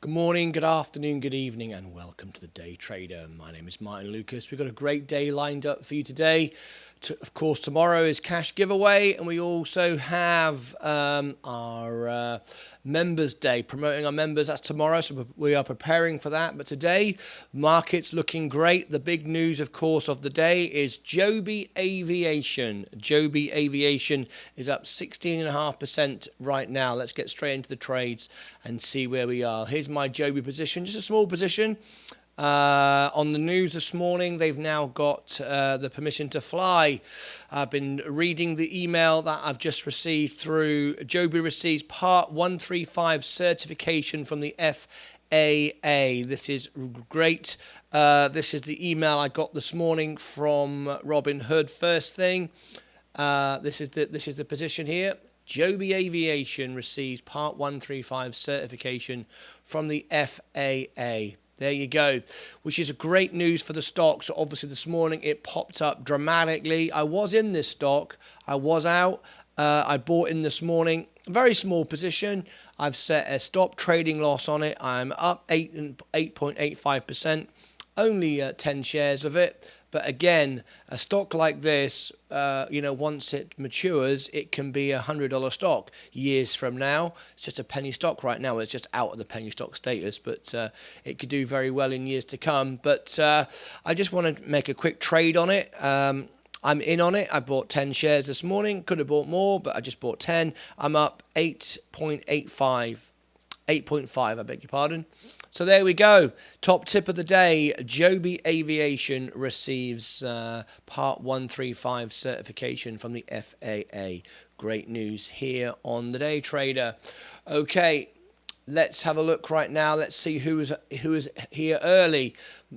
Good morning, good afternoon, good evening, and welcome to the Day Trader. My name is Martyn Lucas. We've got a great day lined up for you today. Of course, tomorrow is cash giveaway, and we also have our Members Day, promoting our members. That's tomorrow, so we are preparing for that. But today, market's looking great. The big news, of course, of the day is Joby Aviation. Joby Aviation is up 16.5% right now. Let's get straight into the trades and see where we are. Here's my Joby position, just a small position. On the news this morning, they've now got the permission to fly. I've been reading the email that I've just received through. Joby receives Part 135 certification from the FAA. This is great. This is the email I got this morning from Robinhood. First thing, this is the position here. Joby Aviation receives Part 135 certification from the FAA. There you go, which is great news for the stock. So obviously this morning it popped up dramatically. I was in this stock. I was out. I bought in this morning. Very small position. I've set a stop trading loss on it. I'm up 8.85%. Only 10 shares of it. But again, a stock like this, once it matures, it can be a $100 stock years from now. It's just a penny stock right now. It's just out of the penny stock status, but it could do very well in years to come. But I just want to make a quick trade on it. I'm in on it. I bought 10 shares this morning. Could have bought more, but I just bought 10. I'm up 8.85. 8.5, I beg your pardon. So there we go. Top tip of the day, Joby Aviation receives Part 135 certification from the FAA. Great news here on the Day Trader. Okay, let's have a look right now. Let's see who is here early.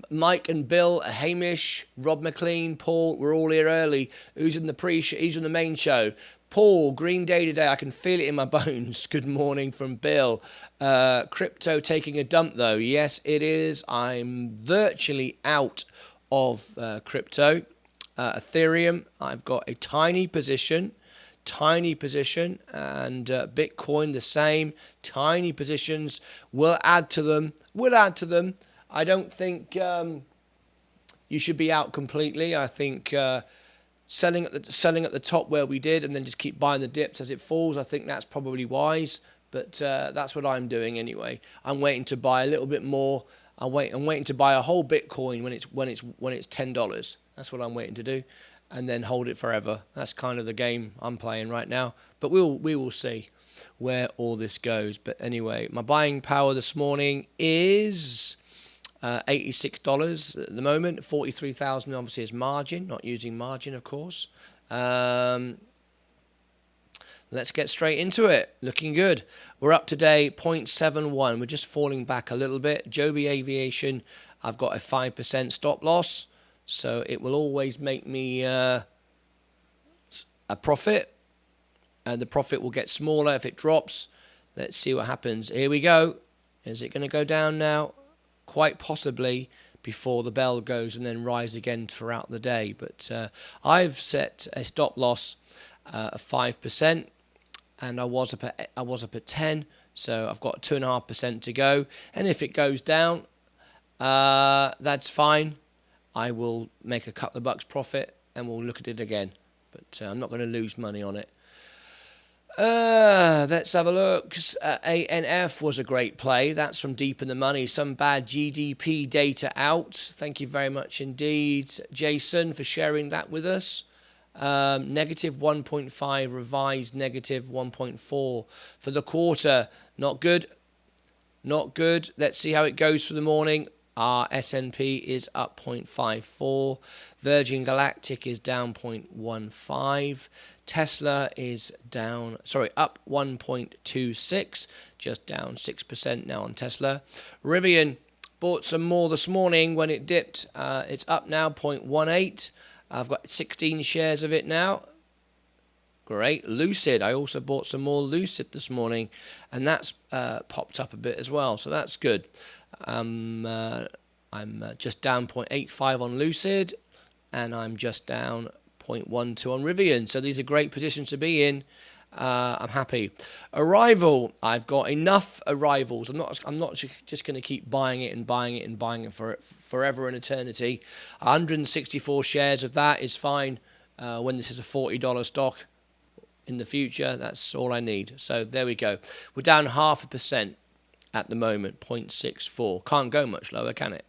Mike and Bill, Hamish, Rob McLean, Paul, we're all here early. Who's in the who's in the main show? Paul, green day today. I can feel it in my bones. Good morning from Bill. Crypto taking a dump though. Yes, it is. I'm virtually out of crypto. Ethereum, I've got a tiny position, and Bitcoin the same. Tiny positions. We'll add to them. I don't think you should be out completely. I think selling at the top where we did, and then just keep buying the dips as it falls. I think that's probably wise, but that's what I'm doing anyway. I'm waiting to buy a little bit more. I'm waiting to buy a whole Bitcoin when it's $10. That's what I'm waiting to do, and then hold it forever. That's kind of the game I'm playing right now. But we will see where all this goes. But anyway, my buying power this morning is $86 at the moment. 43,000 obviously is margin, not using margin, of course. Let's get straight into it. Looking good. We're up today 0.71. We're just falling back a little bit. Joby Aviation, I've got a 5% stop loss, so it will always make me a profit, and the profit will get smaller if it drops. Let's see what happens. Here we go. Is it going to go down now? Quite possibly before the bell goes, and then rise again throughout the day. But I've set a stop loss of 5%, and I was up at 10, so I've got 2.5% to go. And if it goes down, that's fine. I will make a couple of bucks profit, and we'll look at it again. But I'm not going to lose money on it. Let's have a look. ANF was a great play. That's from deep in the money. Some bad GDP data out. Thank you very much indeed, Jason, for sharing that with us. Negative 1.5, revised negative 1.4 for the quarter. Not good. Not good. Let's see how it goes for the morning. Our S&P is up 0.54. Virgin Galactic is down 0.15. Tesla is up 1.26, just down 6% now on Tesla. Rivian bought some more this morning when it dipped. It's up now 0.18. I've got 16 shares of it now. Great. Lucid, I also bought some more Lucid this morning, and that's popped up a bit as well, so that's good. I'm just down 0.85 on Lucid, and I'm just down 0.12 on Rivian. So these are great positions to be in. I'm happy. Arrival. I've got enough arrivals. I'm not just going to keep buying it and buying it and buying it for forever and eternity. 164 shares of that is fine. When this is a $40 stock in the future, that's all I need. So there we go. We're down 0.5% at the moment, 0.64. Can't go much lower, can it?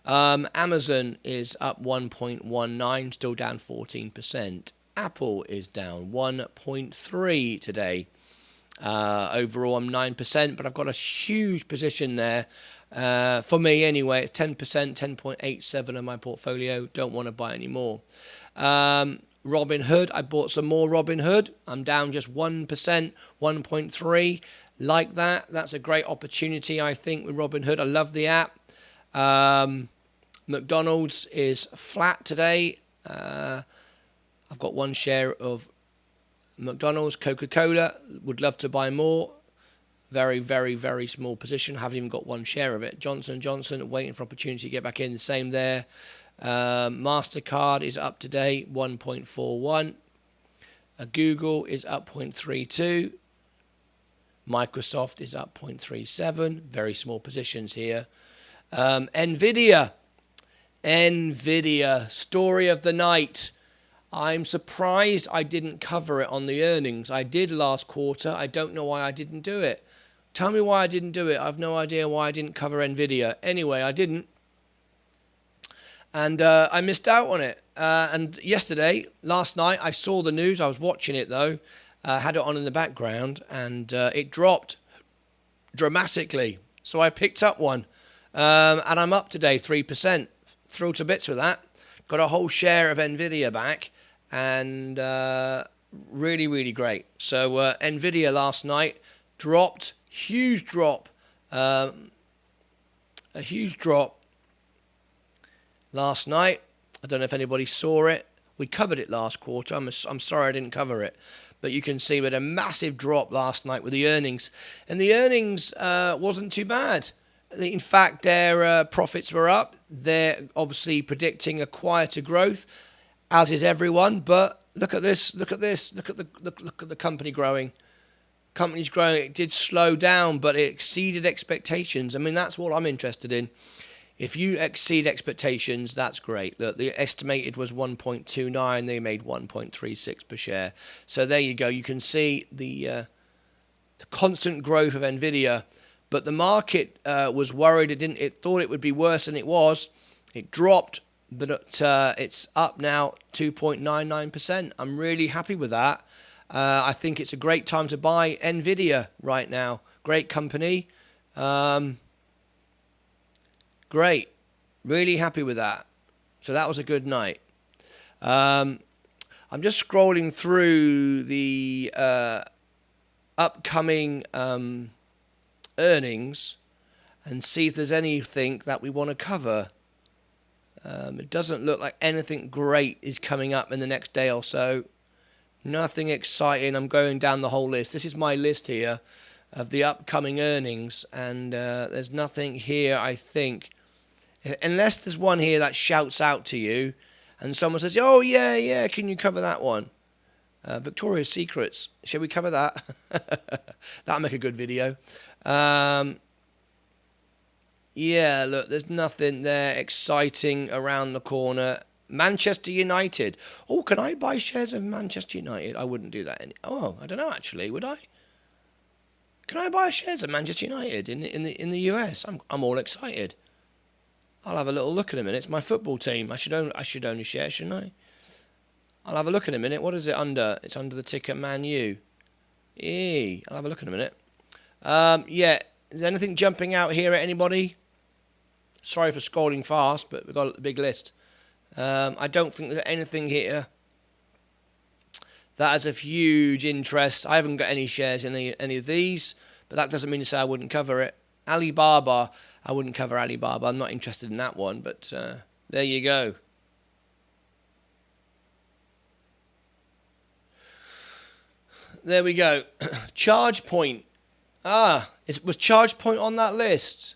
Amazon is up 1.19, still down 14%. Apple is down 1.3 today. Overall, I'm 9%, but I've got a huge position there. For me, anyway, it's 10%, 10.87 of my portfolio. Don't want to buy any more. Robinhood, I bought some more Robinhood. I'm down just 1%, 1.3. Like that. That's a great opportunity, I think, with Robinhood. I love the app. McDonald's is flat today. I've got one share of McDonald's. Coca-Cola, would love to buy more. Very, very, very small position. Haven't even got one share of it. Johnson & Johnson, waiting for opportunity to get back in. The same there. MasterCard is up today, 1.41. Google is up 0.32. Microsoft is up 0.37. Very small positions here. Nvidia, story of the night. I'm surprised I didn't cover it on the earnings. I did last quarter. I don't know why I didn't do it. Tell me why I didn't do it. I've no idea why I didn't cover Nvidia. Anyway, I didn't. And I missed out on it. And last night, I saw the news. I was watching it, though. Had it on in the background. And it dropped dramatically. So I picked up one. And I'm up today, 3%. Thrilled to bits with that. Got a whole share of Nvidia back. And really, really great. So Nvidia last night dropped. Huge drop. A huge drop. Last night, I don't know if anybody saw it. We covered it last quarter. I'm sorry I didn't cover it. But you can see we had a massive drop last night with the earnings. And the earnings wasn't too bad. In fact, their profits were up. They're obviously predicting a quieter growth, as is everyone. But look at this. Look at this. Look at the company growing. Company's growing. It did slow down, but it exceeded expectations. I mean, that's what I'm interested in. If you exceed expectations, that's great. Look, the estimated was 1.29. They made 1.36 per share. So there you go. You can see the constant growth of Nvidia. But the market was worried. It thought it would be worse than it was. It dropped, but it's up now 2.99%. I'm really happy with that. I think it's a great time to buy Nvidia right now. Great company. Great. Really happy with that. So that was a good night. I'm just scrolling through the upcoming earnings and see if there's anything that we want to cover. It doesn't look like anything great is coming up in the next day or so. Nothing exciting. I'm going down the whole list. This is my list here of the upcoming earnings, and there's nothing here, I think. Unless there's one here that shouts out to you and someone says, oh, yeah, can you cover that one? Victoria's Secrets. Shall we cover that? That'll make a good video. Yeah, look, there's nothing there exciting around the corner. Manchester United. Oh, can I buy shares of Manchester United? I wouldn't do that. I don't know, actually. Would I? Can I buy shares of Manchester United in the US? I'm all excited. I'll have a little look in a minute. It's my football team. I should own a share, shouldn't I? I'll have a look in a minute. What is it under? It's under the ticker Man U. I'll have a look in a minute. Yeah. Is there anything jumping out here at anybody? Sorry for scrolling fast, but we've got a big list. I don't think there's anything here that has a huge interest. I haven't got any shares in any of these, but that doesn't mean to say I wouldn't cover it. Alibaba, I wouldn't cover Alibaba. I'm not interested in that one, but there you go. There we go. ChargePoint. Was ChargePoint on that list?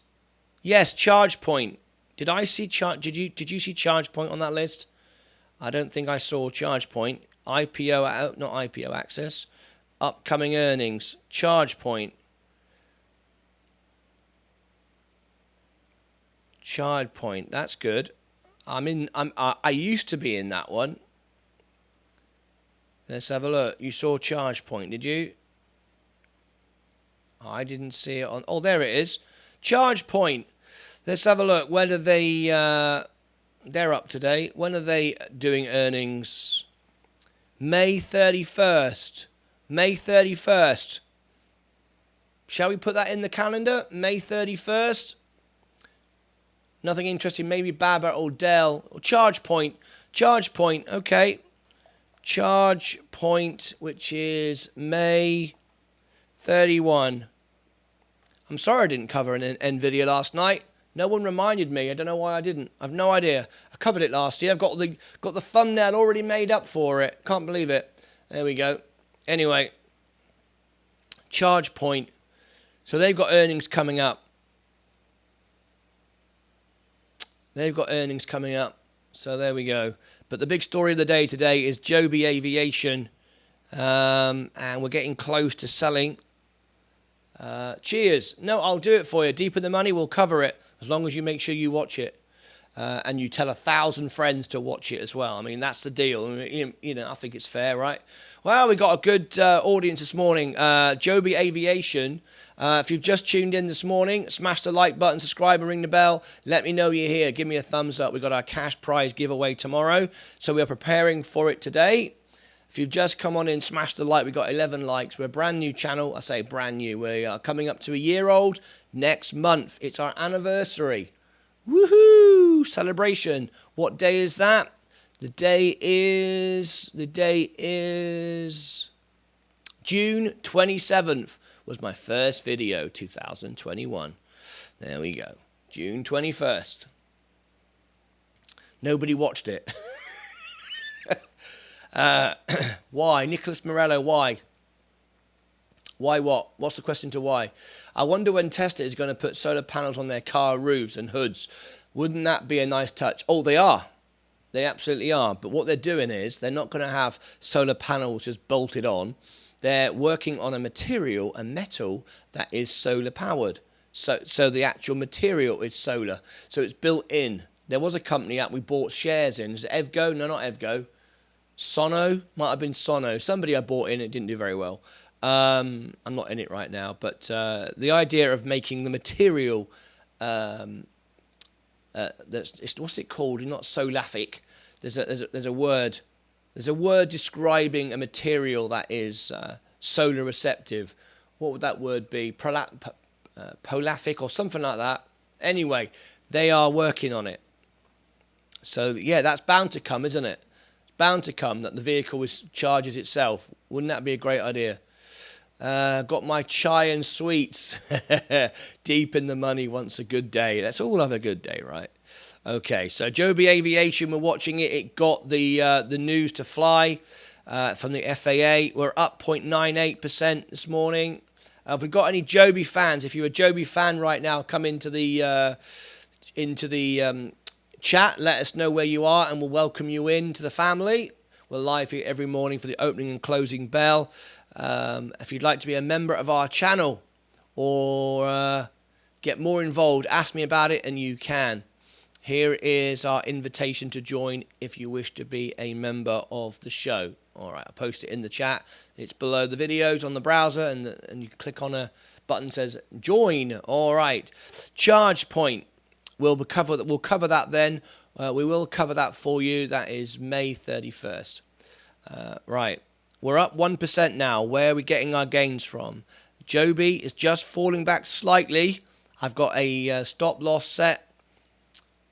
Yes, ChargePoint. Did you see ChargePoint on that list? I don't think I saw ChargePoint. Not IPO access. Upcoming earnings. ChargePoint. ChargePoint. That's good. I used to be in that one. Let's have a look. You saw ChargePoint, did you? I didn't see it on. Oh, there it is. ChargePoint. Let's have a look. When are they? They're up to date. When are they doing earnings? May 31st. May 31st. Shall we put that in the calendar? May 31st. Nothing interesting. Maybe Baba or Dell or ChargePoint. ChargePoint. Okay. ChargePoint, which is May 31. I'm sorry I didn't cover an NVIDIA last night. No one reminded me. I don't know why I didn't. I've no idea. I covered it last year. I've got the thumbnail already made up for it. Can't believe it. There we go. Anyway, ChargePoint. So they've got earnings coming up. They've got earnings coming up. So there we go. But the big story of the day today is Joby Aviation. And we're getting close to selling. Cheers. No, I'll do it for you. Deep in the money, we'll cover it. As long as you make sure you watch it. And you tell 1,000 friends to watch it as well. I mean, that's the deal. You know, I think it's fair, right? Well, we got a good audience this morning. Joby Aviation. If you've just tuned in this morning, smash the like button, subscribe and ring the bell. Let me know you're here. Give me a thumbs up. We've got our cash prize giveaway tomorrow. So we are preparing for it today. If you've just come on in, smash the like. We've got 11 likes. We're a brand new channel. I say brand new. We are coming up to a year old next month. It's our anniversary. Woohoo! Celebration. What day is that? The day is June 27th was my first video, 2021. There we go. June 21st. Nobody watched it. Why? Nicholas Morello, why? Why what? What's the question to why? I wonder when Tesla is going to put solar panels on their car roofs and hoods. Wouldn't that be a nice touch? Oh, they are. They absolutely are. But what they're doing is they're not going to have solar panels just bolted on. They're working on a material, a metal, that is solar powered. So the actual material is solar. So it's built in. There was a company that we bought shares in. Is it Evgo? No, not Evgo. Sono? Might have been Sono. Somebody I bought in, it didn't do very well. I'm not in it right now. But the idea of making the material, what's it called? Not solarific. There's a word. There's a word describing a material that is solar receptive. What would that word be? Prolific or something like that. Anyway, they are working on it. So, yeah, that's bound to come, isn't it? It's bound to come that the vehicle charges itself. Wouldn't that be a great idea? Got my chai and sweets. Deep in the money once a good day. Let's all have a good day, right? Okay, so Joby Aviation, we're watching it. It got the news to fly from the FAA. We're up 0.98% this morning. Have we got any Joby fans? If you're a Joby fan right now, come into the chat. Let us know where you are, and we'll welcome you into the family. We're live here every morning for the opening and closing bell. If you'd like to be a member of our channel or get more involved, ask me about it, and you can. Here is our invitation to join if you wish to be a member of the show. All right, I'll post it in the chat. It's below the videos on the browser, and you click on a button that says join. All right, ChargePoint. We'll cover that then. We will cover that for you. That is May 31st. Right, we're up 1% now. Where are we getting our gains from? Joby is just falling back slightly. I've got a stop loss set.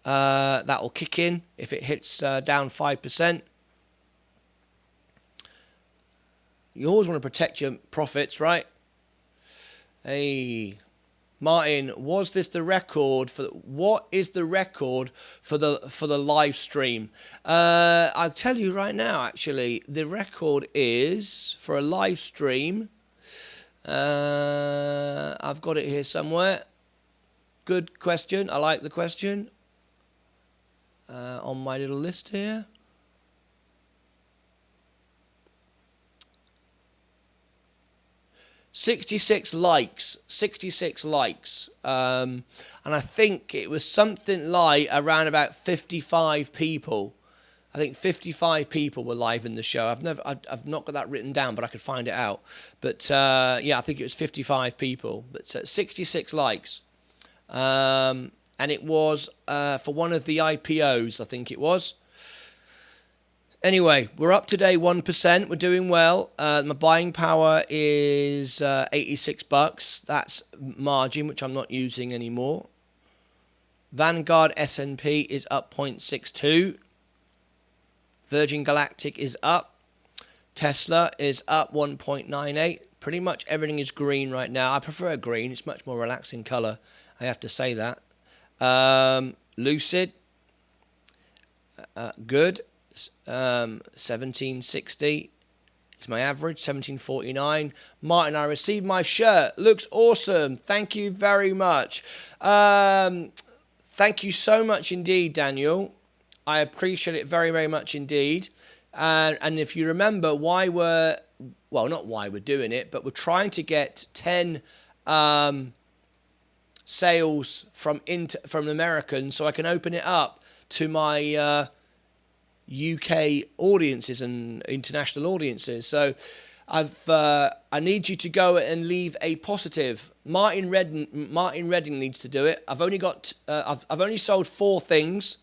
That will kick in if it hits down 5%. You always want to protect your profits, right? Hey, Martin, was this the record for what is the record for the live stream? I'll tell you right now. Actually, the record is for a live stream. I've got it here somewhere. Good question. I like the question. On my little list here. 66 likes. 66 likes. And I think it was something like around about 55 people. I think 55 people were live in the show. I've not got that written down, but I could find it out. But yeah, I think it was 55 people. But 66 likes. And it was for one of the IPOs, I think it was. Anyway, we're up today 1%. We're doing well. My buying power is $86. That's margin, which I'm not using anymore. Vanguard S&P is up 0.62. Virgin Galactic is up. Tesla is up 1.98. Pretty much everything is green right now. I prefer green. It's much more relaxing color. I have to say that. Lucid, good. 1760 is my average. 1749. Martin, I received my shirt. Looks awesome. Thank you very much. Thank you so much indeed, Daniel. I appreciate it very, very much indeed. And if you remember why we're, well, not why we're doing it, but we're trying to get 10 sales from Americans so I can open it up to my UK audiences and international audiences. So I need you to go and leave a positive. Martin Redding needs to do it. I've only got I've only sold 4 things.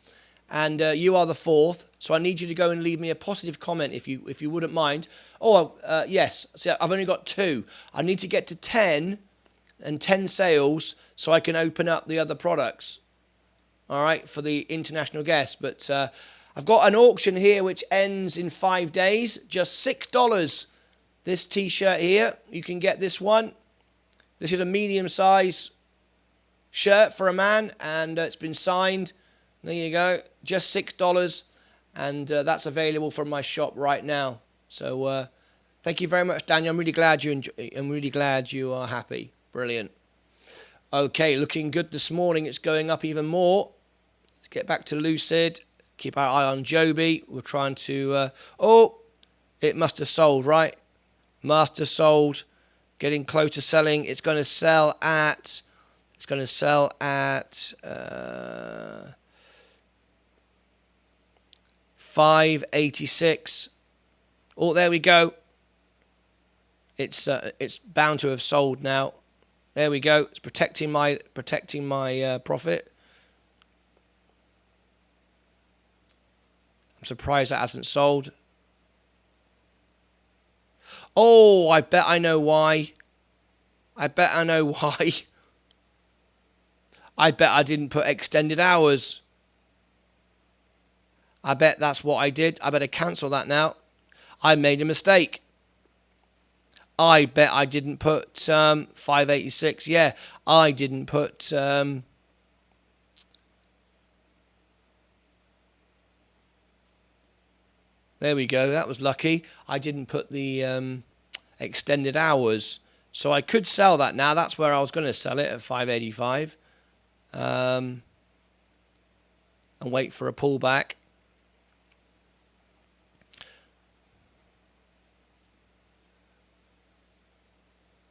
And you are the 4th, so I need you to go and leave me a positive comment if you wouldn't mind. Oh, yes, so I've only got 2. I need to get to 10 and 10 sales so I can open up the other products. All right, for the international guests. But I've got an auction here which ends in 5 days. Just $6. This T-shirt here, you can get this one. This is a medium size shirt for a man, and it's been signed. There you go, just $6, and that's available from my shop right now. So thank you very much, Daniel. I'm really glad you are happy. Brilliant. Okay, looking good this morning. It's going up even more. Let's get back to Lucid. Keep our eye on Joby. We're trying to. Oh, it must have sold, right? Must have sold. Getting close to selling. It's going to sell at. 586. Oh, there we go. It's bound to have sold now. There we go. It's protecting my profit. I'm surprised that hasn't sold. Oh, I bet I know why. I bet I didn't put extended hours. I bet that's what I did. I better cancel that now. I made a mistake. I bet I didn't put 586. Yeah, I didn't put... there we go. That was lucky. I didn't put the extended hours. So I could sell that now. That's where I was going to sell it at 585. And wait for a pullback.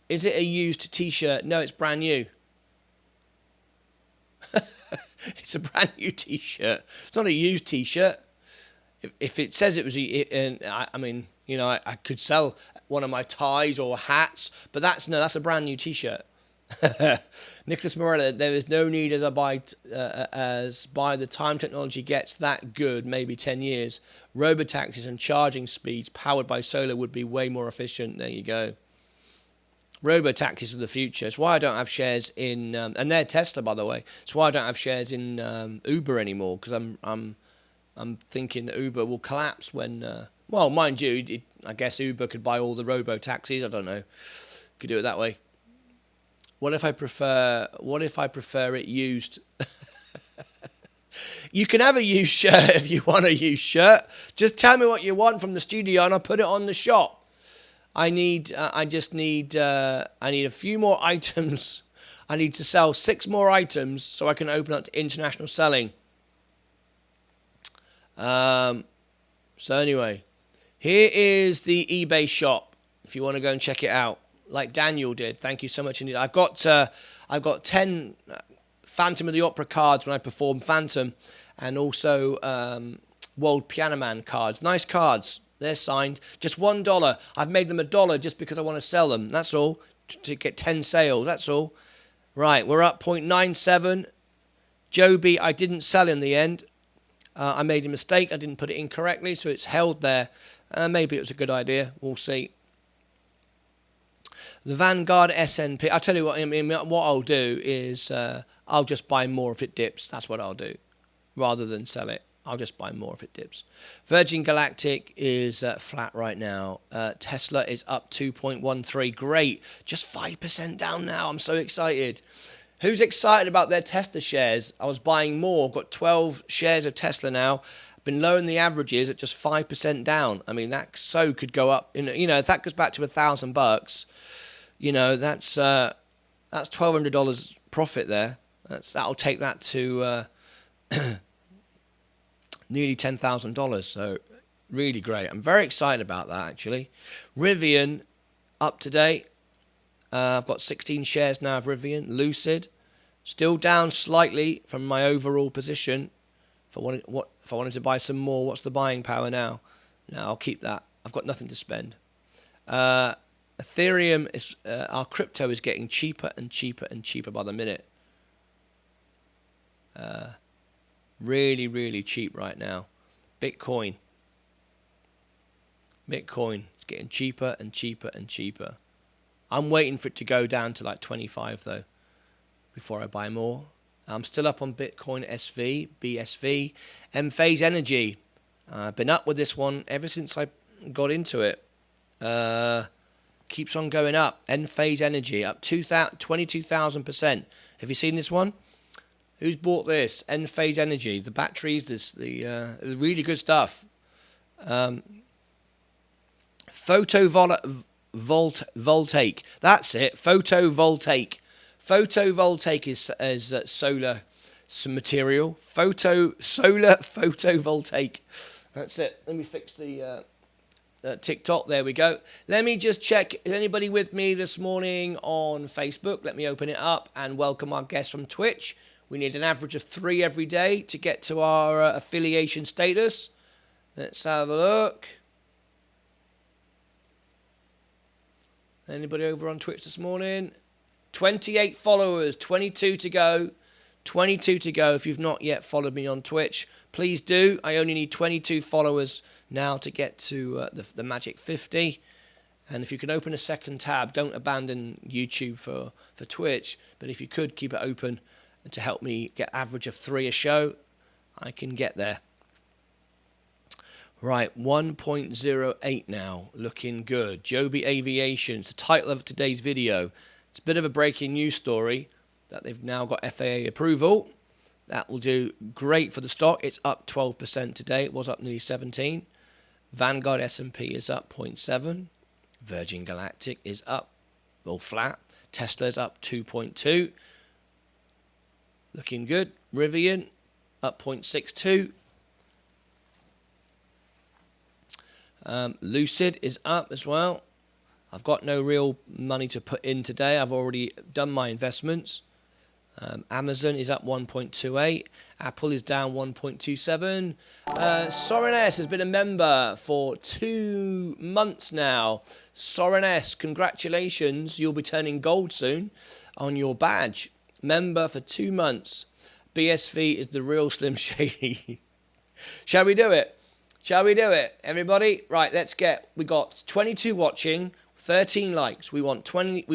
Is it a used T-shirt? No, it's brand new. It's a brand new T-shirt. It's not a used T-shirt. If it says it was, I mean, you know, I could sell one of my ties or hats, but that's a brand new T-shirt. Nicholas Morella, there is no need as by the time technology gets that good, maybe 10 years, robotaxis and charging speeds powered by solar would be way more efficient. There you go. Robotaxis are the future. It's why I don't have shares in, and they're Tesla, by the way. It's why I don't have shares in Uber anymore, because I'm thinking that Uber will collapse when, well, mind you, I guess Uber could buy all the robo-taxis. I don't know. Could do it that way. What if I prefer it used? You can have a used shirt if you want a used shirt. Just tell me what you want from the studio and I'll put it on the shop. I need a few more items. I need to sell 6 more items so I can open up to international selling. So anyway, here is the eBay shop if you want to go and check it out. like Daniel did. Thank you so much indeed. I've got 10 Phantom of the Opera cards when I perform Phantom, and also World Piano Man cards. Nice cards. They're signed. Just $1. I've made them $1 just because I want to sell them. That's all. To get 10 sales. That's all. Right, we're up 0.97. Joby, I didn't sell in the end. I made a mistake. I didn't put it in correctly, so it's held there. Maybe it was a good idea. We'll see. The Vanguard SNP. I'll tell you what. I mean, what I'll do is I'll just buy more if it dips. That's what I'll do, rather than sell it. I'll just buy more if it dips. Virgin Galactic is flat right now. Tesla is up 2.13. Great. Just 5% down now. I'm so excited. Who's excited about their Tesla shares? I was buying more. Got 12 shares of Tesla now. Been lowering the averages at just 5% down. I mean, that so could go up. You know, if that goes back to $1,000, you know, that's $1,200 profit there. That'll take that to nearly $10,000. So really great. I'm very excited about that, actually. Rivian up to date. I've got 16 shares now of Rivian. Lucid still down slightly from my overall position. If I wanted to buy some more, what's the buying power now? No, I'll keep that. I've got nothing to spend. Ethereum is our crypto is getting cheaper and cheaper and cheaper by the minute. Really, really cheap right now. Bitcoin is getting cheaper and cheaper and cheaper. I'm waiting for it to go down to like 25 though, before I buy more. I'm still up on Bitcoin SV, BSV, Phase Energy. I've been up with this one ever since I got into it. Keeps on going up. Phase Energy up 22,000%. Have you seen this one? Who's bought this? Phase Energy. The batteries, the really good stuff. Photovoltaic. That's it. Photovoltaic. Photovoltaic is solar some material. Solar photovoltaic. That's it. Let me fix the TikTok. There we go. Let me just check. Is anybody with me this morning on Facebook? Let me open it up and welcome our guests from Twitch. We need an average of 3 every day to get to our affiliation status. Let's have a look. Anybody over on Twitch this morning? 28 followers, 22 to go. 22 to go. If you've not yet followed me on Twitch, please do. I only need 22 followers now to get to the magic 50. And if you can open a second tab, don't abandon YouTube for Twitch. But if you could, keep it open to help me get average of 3 a show, I can get there. Right, 1.08 now, looking good. Joby Aviation, it's the title of today's video. It's a bit of a breaking news story that they've now got FAA approval. That will do great for the stock. It's up 12% today. It was up nearly 17. Vanguard S&P is up 0.7. Virgin Galactic is up, well, flat. Tesla's up 2.2. Looking good. Rivian up 0.62. Lucid is up as well. I've got no real money to put in today. I've already done my investments. Amazon is up 1.28. Apple is down 1.27. Soren S has been a member for 2 months now. Soren S, congratulations. You'll be turning gold soon on your badge. Member for 2 months. BSV is the real Slim Shady. Shall we do it? Shall we do it, everybody? Right, we got 22 watching, 13 likes. We want 20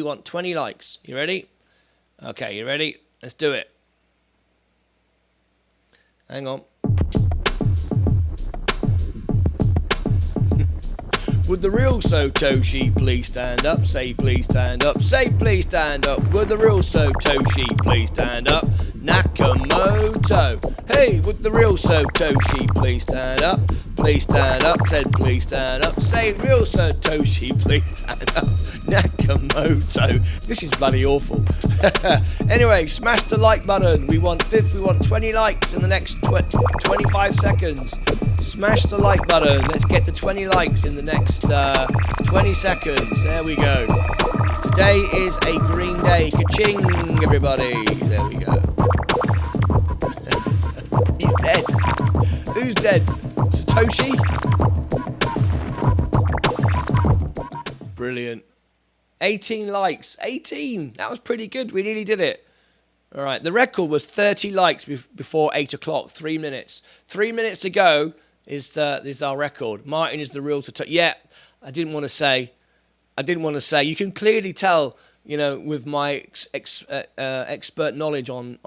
likes. You ready? Okay, you ready? Let's do it. Hang on. Would the real Satoshi please stand up? Say please stand up. Say please stand up. Would the real Satoshi please stand up? Nakamoto. Hey, would the real Satoshi please stand up? Please stand up. Said please stand up. Say real Satoshi please stand up. Nakamoto. This is bloody awful. Anyway, smash the like button. We want 20 likes in the next 25 seconds. Smash the like button. Let's get to 20 likes in the next 20 seconds. There we go. Today is a green day. Ka-ching, everybody. There we go. He's dead. Who's dead? Satoshi? Brilliant. 18 likes. 18. That was pretty good. We nearly did it. All right. The record was 30 likes before 8 o'clock. 3 minutes. 3 minutes to go is our record. Martyn is the real Satoshi. Yeah, I didn't want to say. You can clearly tell, you know, with my expert knowledge on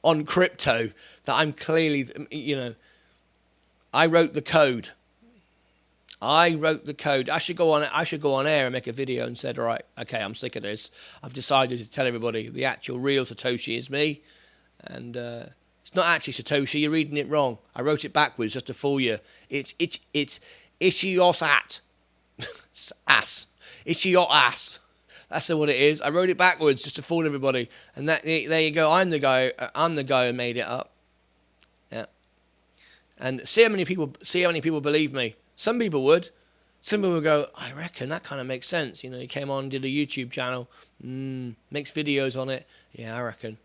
on crypto, that I'm clearly, you know, I wrote the code. I should go on air and make a video and said, all right, okay, I'm sick of this. I've decided to tell everybody the actual real Satoshi is me, and it's not actually Satoshi. You're reading it wrong. I wrote it backwards just to fool you. It's Ishiosat. Ass. Ishios. That's what it is. I wrote it backwards just to fool everybody. And there you go. I'm the guy who made it up. Yeah. And see how many people believe me. Some people would. Some people would go, I reckon that kind of makes sense. You know, he came on, did a YouTube channel, makes videos on it. Yeah, I reckon.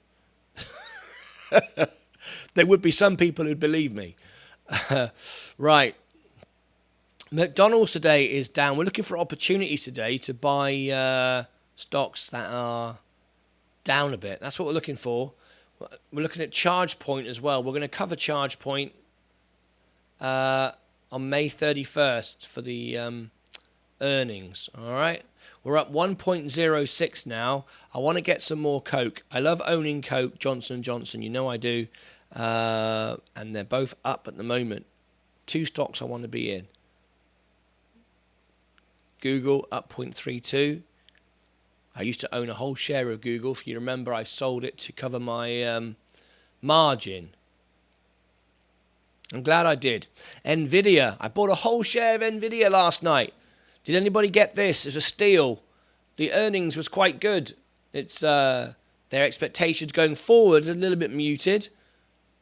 There would be some people who'd believe me. Right. McDonald's today is down. We're looking for opportunities today to buy stocks that are down a bit. That's what we're looking for. We're looking at ChargePoint as well. We're going to cover ChargePoint on May 31st for the earnings. All right. We're up 1.06 now. I want to get some more Coke. I love owning Coke, Johnson & Johnson. You know I do. And they're both up at the moment. Two stocks I want to be in. Google up 0.32. I used to own a whole share of Google. If you remember, I sold it to cover my margin. I'm glad I did. Nvidia. I bought a whole share of Nvidia last night. Did anybody get this? It's a steal. The earnings was quite good. It's their expectations going forward are a little bit muted,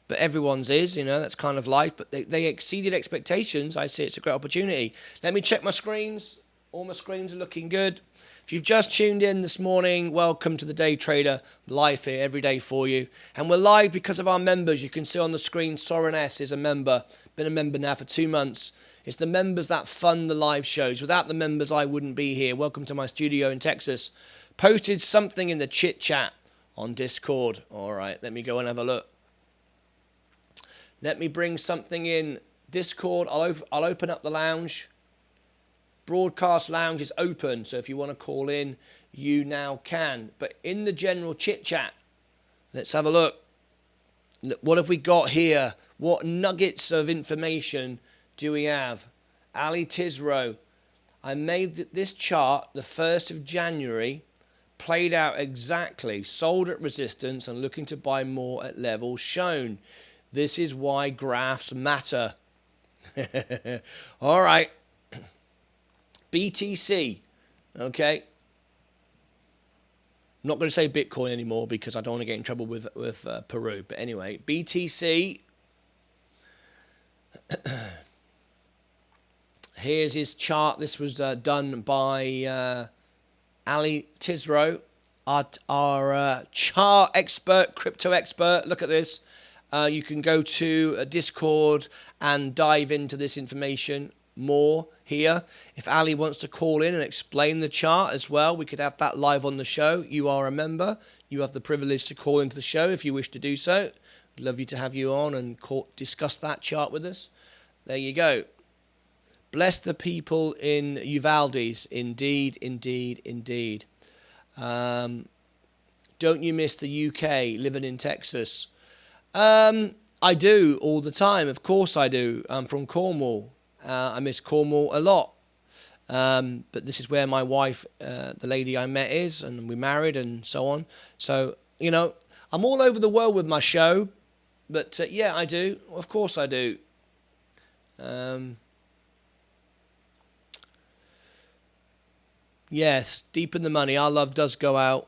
but everyone's is, you know, that's kind of life. But they exceeded expectations. I see it's a great opportunity. Let me check my screens. All my screens are looking good. If you've just tuned in this morning, welcome to the Day Trader. Live here every day for you. And we're live because of our members. You can see on the screen, Soren S. is a member. Been a member now for 2 months. It's the members that fund the live shows. Without the members, I wouldn't be here. Welcome to my studio in Texas. Posted something in the chit chat on Discord. All right, let me go and have a look. Let me bring something in Discord. I'll open up the lounge. Broadcast lounge is open, so if you want to call in, you now can. But in the general chit chat, let's have a look. What have we got here? What nuggets of information do we have? Ali Tisro. I made this chart the 1st of January, played out exactly, sold at resistance and looking to buy more at levels shown. This is why graphs matter. All right. BTC, okay. I'm not going to say Bitcoin anymore because I don't want to get in trouble with Peru. But anyway, BTC. Here's his chart. This was done by Ali Tisro, our chart expert, crypto expert. Look at this. You can go to Discord and dive into this information more here. If Ali wants to call in and explain the chart as well, we could have that live on the show. You are a member. You have the privilege to call into the show if you wish to do so. I'd love you to have you on and discuss that chart with us. There you go. Bless the people in Uvalde's. Indeed, indeed, indeed. Don't you miss the UK living in Texas? I do all the time. Of course I do. I'm from Cornwall. I miss Cornwall a lot. But this is where my wife, the lady I met, is, and we married and so on. So, you know, I'm all over the world with my show. But, yeah, I do. Of course I do. Yes, deep in the money. Our love does go out.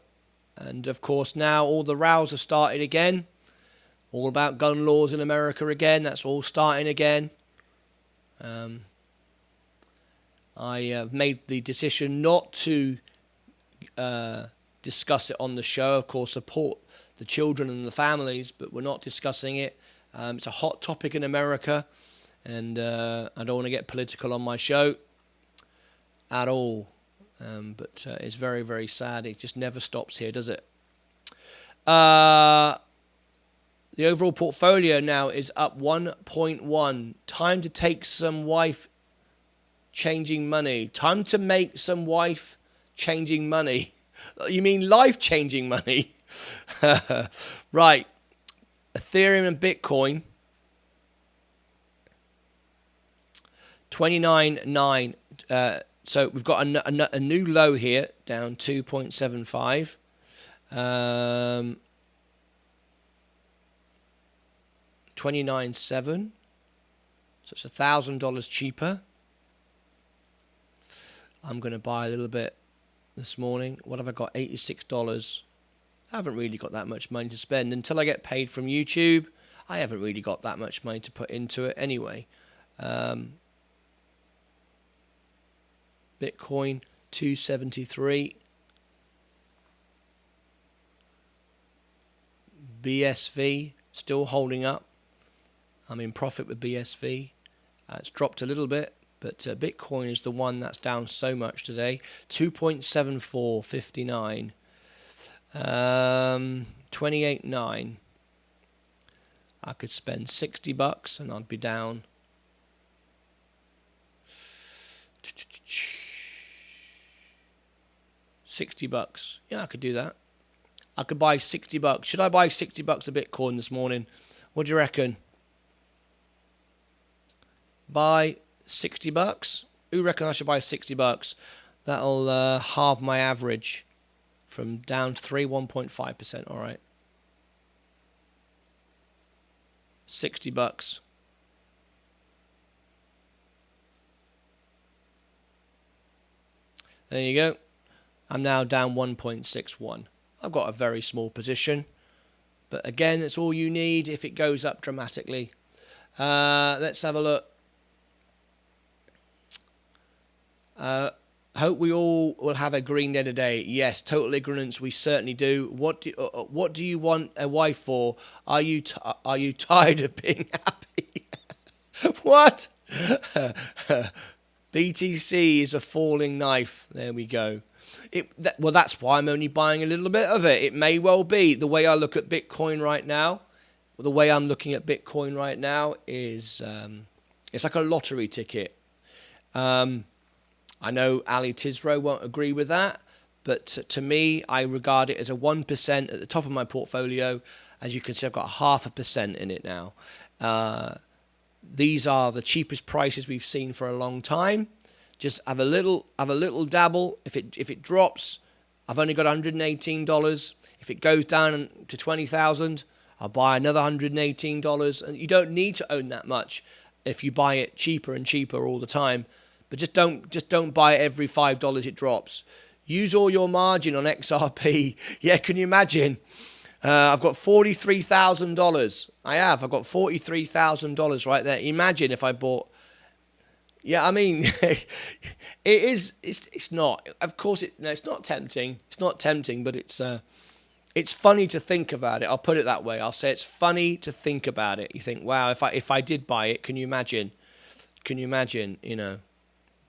And, of course, now all the rows have started again. All about gun laws in America again. That's all starting again. I have made the decision not to discuss it on the show. Of course, support the children and the families, but we're not discussing it. It's a hot topic in America, and I don't want to get political on my show at all. But it's very, very sad. It just never stops here, does it? The overall portfolio now is up 1.1. Time to take some wife changing money. Time to make some wife changing money. You mean life changing money? Right. Ethereum and Bitcoin. 29.9. So we've got a new low here, down 2.75. 29.7. So it's $1,000 cheaper. I'm going to buy a little bit this morning. What have I got? $86. I haven't really got that much money to spend. Until I get paid from YouTube, I haven't really got that much money to put into it anyway. Bitcoin, 273. BSV, still holding up. I'm in profit with BSV. It's dropped a little bit, but Bitcoin is the one that's down so much today. 2.7459. 28.9. I could spend $60 and I'd be down. $60. Yeah, I could do that. I could buy $60. Should I buy $60 of Bitcoin this morning? What do you reckon? Buy $60? Who reckon I should buy $60? That'll halve my average from down to 1.5%. All right. $60. There you go. I'm now down 1.61. I've got a very small position. But again, it's all you need if it goes up dramatically. Let's have a look. Hope we all will have a green day today. Yes, total ignorance. We certainly do. What do you want a wife for? Are you tired of being happy? What? BTC is a falling knife. There we go. Well, that's why I'm only buying a little bit of it. It may well be. The way I look at Bitcoin right now, the way I'm looking at Bitcoin right now is it's like a lottery ticket. I know Ali Tisro won't agree with that, but to me, I regard it as a 1% at the top of my portfolio. As you can see, I've got 0.5% in it now. These are the cheapest prices we've seen for a long time. Just have a little dabble. If it drops, I've only got $118. If it goes down to 20,000, I'll buy another $118. And you don't need to own that much if you buy it cheaper and cheaper all the time. But just don't buy it every $5 it drops. Use all your margin on XRP. Yeah, can you imagine? I've got $43,000. I've got $43,000 right there. Imagine if I bought. Yeah, I mean, it's not. Of course, it's not tempting. It's not tempting, but it's funny to think about it. I'll put it that way. I'll say it's funny to think about it. You think, wow, if I did buy it, can you imagine? Can you imagine? You know.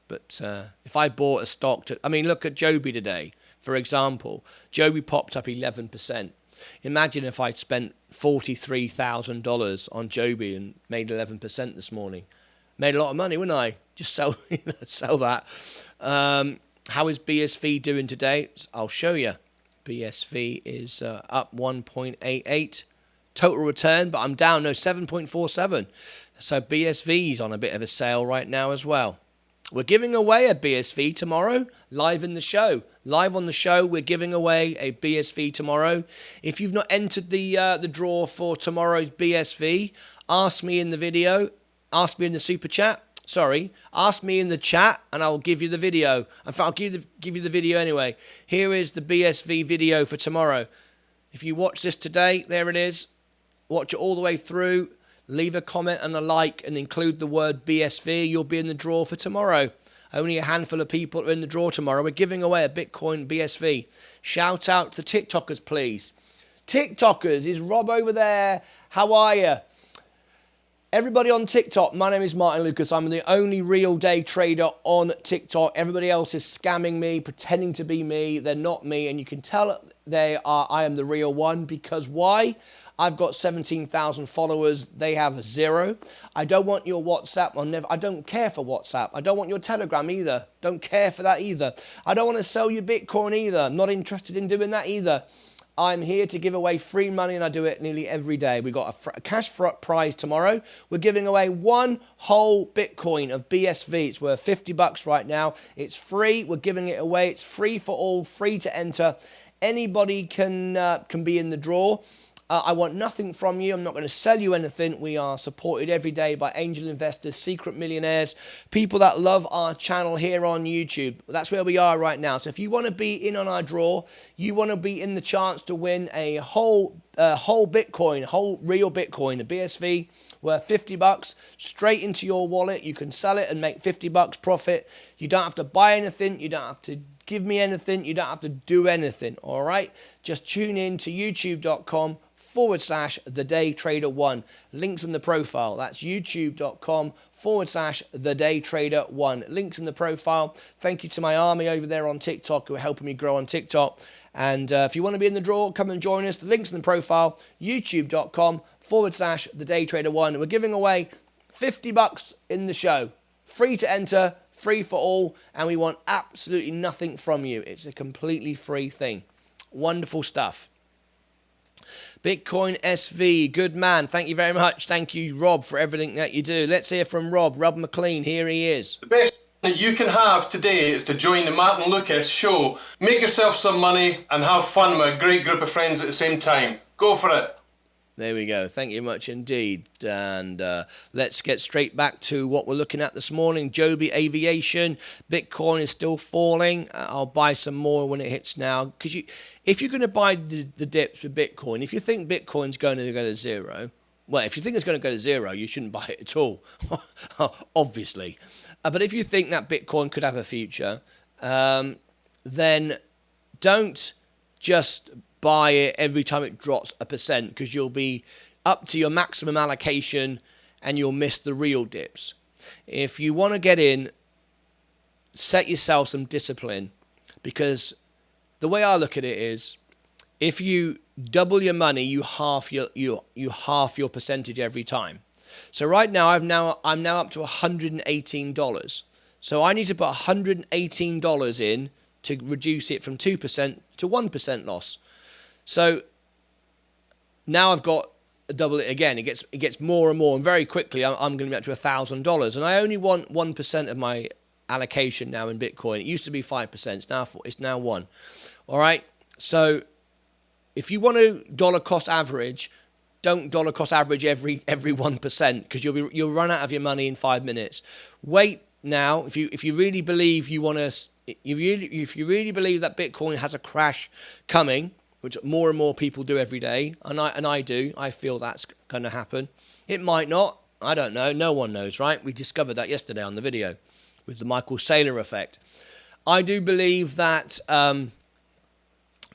But if I bought a stock look at Joby today, for example. Joby popped up 11%. Imagine if I'd spent $43,000 on Joby and made 11% this morning. Made a lot of money, wouldn't I? Just sell that. How is BSV doing today? I'll show you. BSV is up 1.88. Total return, but I'm down 7.47. So BSV is on a bit of a sale right now as well. We're giving away a BSV tomorrow, live in the show. Live on the show, we're giving away a BSV tomorrow. If you've not entered the draw for tomorrow's BSV, ask me in the video, ask me in the super chat. Sorry, ask me in the chat and I'll give you the video. In fact, I'll give you the video anyway. Here is the BSV video for tomorrow. If you watch this today, there it is. Watch it all the way through. Leave a comment and a like and include the word BSV. You'll be in the draw for tomorrow. Only a handful of people are in the draw tomorrow. We're giving away a Bitcoin BSV. Shout out to the TikTokers, please. TikTokers, is Rob over there? How are you? Everybody on TikTok, my name is Martyn Lucas. I'm the only real day trader on TikTok. Everybody else is scamming me, pretending to be me. They're not me, and you can tell I am the real one, because why? I've got 17,000 followers. They have 0. I don't want your WhatsApp. I don't care for WhatsApp. I don't want your Telegram either. Don't care for that either. I don't want to sell you Bitcoin either. I'm not interested in doing that either. I'm here to give away free money, and I do it nearly every day. We've got a cash prize tomorrow. We're giving away 1 whole Bitcoin of BSV. It's worth $50 right now. It's free. We're giving it away. It's free for all, free to enter. Anybody can be in the draw. I want nothing from you. I'm not going to sell you anything. We are supported every day by angel investors, secret millionaires, people that love our channel here on YouTube. That's where we are right now. So if you want to be in on our draw, you want to be in the chance to win a whole Bitcoin, whole real Bitcoin, a BSV worth $50 straight into your wallet. You can sell it and make $50 profit. You don't have to buy anything. You don't have to give me anything. You don't have to do anything. All right. Just tune in to youtube.com/thedaytrader1. Links in the profile. That's youtube.com/thedaytrader1. Links in the profile. Thank you to my army over there on TikTok who are helping me grow on TikTok. And if you want to be in the draw, come and join us. The link's in the profile. youtube.com/thedaytrader1. We're giving away $50 in the show. Free to enter, free for all, and we want absolutely nothing from you. It's a completely free thing. Wonderful stuff. Bitcoin SV, good man. Thank you very much. Thank you, Rob, for everything that you do. Let's hear from Rob McLean. Here he is. The best that you can have today is to join the Martyn Lucas show. Make yourself some money and have fun with a great group of friends at the same time. Go for it. There we go. Thank you much indeed. And let's get straight back to what we're looking at this morning. Joby Aviation. Bitcoin is still falling. I'll buy some more when it hits now. Because if you're going to buy the dips with Bitcoin, if you think Bitcoin's going to go to zero, well, if you think it's going to go to zero, you shouldn't buy it at all, obviously. But if you think that Bitcoin could have a future, then don't just buy it every time it drops 1%, because you'll be up to your maximum allocation and you'll miss the real dips. If you want to get in, set yourself some discipline, because the way I look at it is, if you double your money, you half your percentage every time. So right now I'm now up to $118. So I need to put $118 in to reduce it from 2% to 1% loss. So now I've got a double it again. It gets more and more, and very quickly I'm going to be up to $1,000. And I only want 1% of my allocation now in Bitcoin. It used to be 5%. It's now 1. All right. So if you want to dollar cost average, don't dollar cost average every 1%, because you'll run out of your money in 5 minutes. Wait now. If you really believe if you really believe that Bitcoin has a crash coming, which more and more people do every day, and I do. I feel that's going to happen. It might not. I don't know. No one knows, right? We discovered that yesterday on the video with the Michael Saylor effect. I do believe that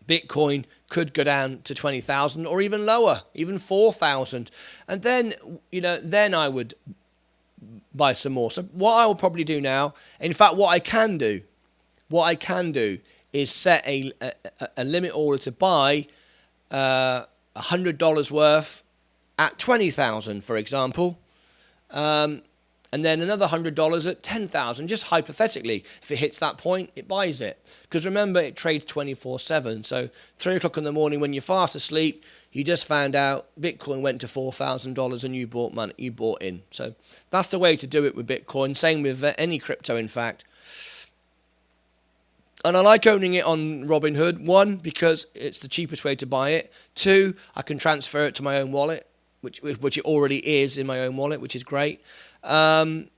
Bitcoin could go down to 20,000 or even lower, even 4,000. And then, then I would buy some more. So what I will probably do now, in fact, what I can do is set a limit order to buy $100 worth at 20,000, for example, and then another $100 at 10,000. Just hypothetically, if it hits that point, it buys it. Because remember, it trades 24/7. So 3 o'clock in the morning when you're fast asleep, You just found out Bitcoin went to $4,000 and you bought money, you bought in. So that's the way to do it with Bitcoin. Same with any crypto, in fact. And I like owning it on Robinhood. 1, because it's the cheapest way to buy it. 2, I can transfer it to my own wallet, which it already is in my own wallet, which is great. And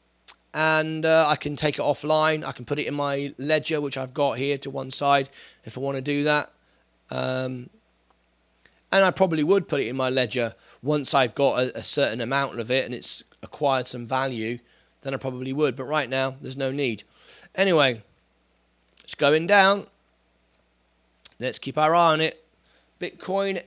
I can take it offline. I can put it in my ledger, which I've got here to one side, if I want to do that. And I probably would put it in my ledger once I've got a certain amount of it and it's acquired some value. Then I probably would. But right now, there's no need. Anyway, it's going down. Let's keep our eye on it. Bitcoin.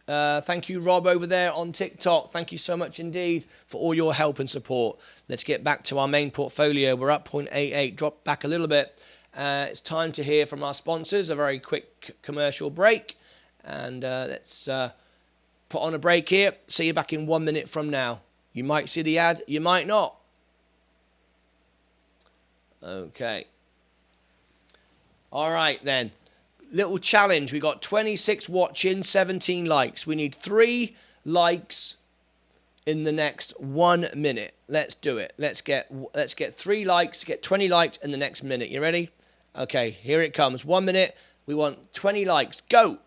Thank you, Rob, over there on TikTok. Thank you so much indeed for all your help and support. Let's get back to our main portfolio. We're up 0.88, dropped back a little bit. It's time to hear from our sponsors. A very quick commercial break. And let's put on a break here. See you back in 1 minute from now. You might see the ad, you might not. Okay. All right, then. Little challenge. We got 26 watching, 17 likes. We need 3 likes in the next 1 minute. Let's do it. Let's get 3 likes, get 20 likes in the next minute. You ready? Okay, here it comes. 1 minute. We want 20 likes. Go.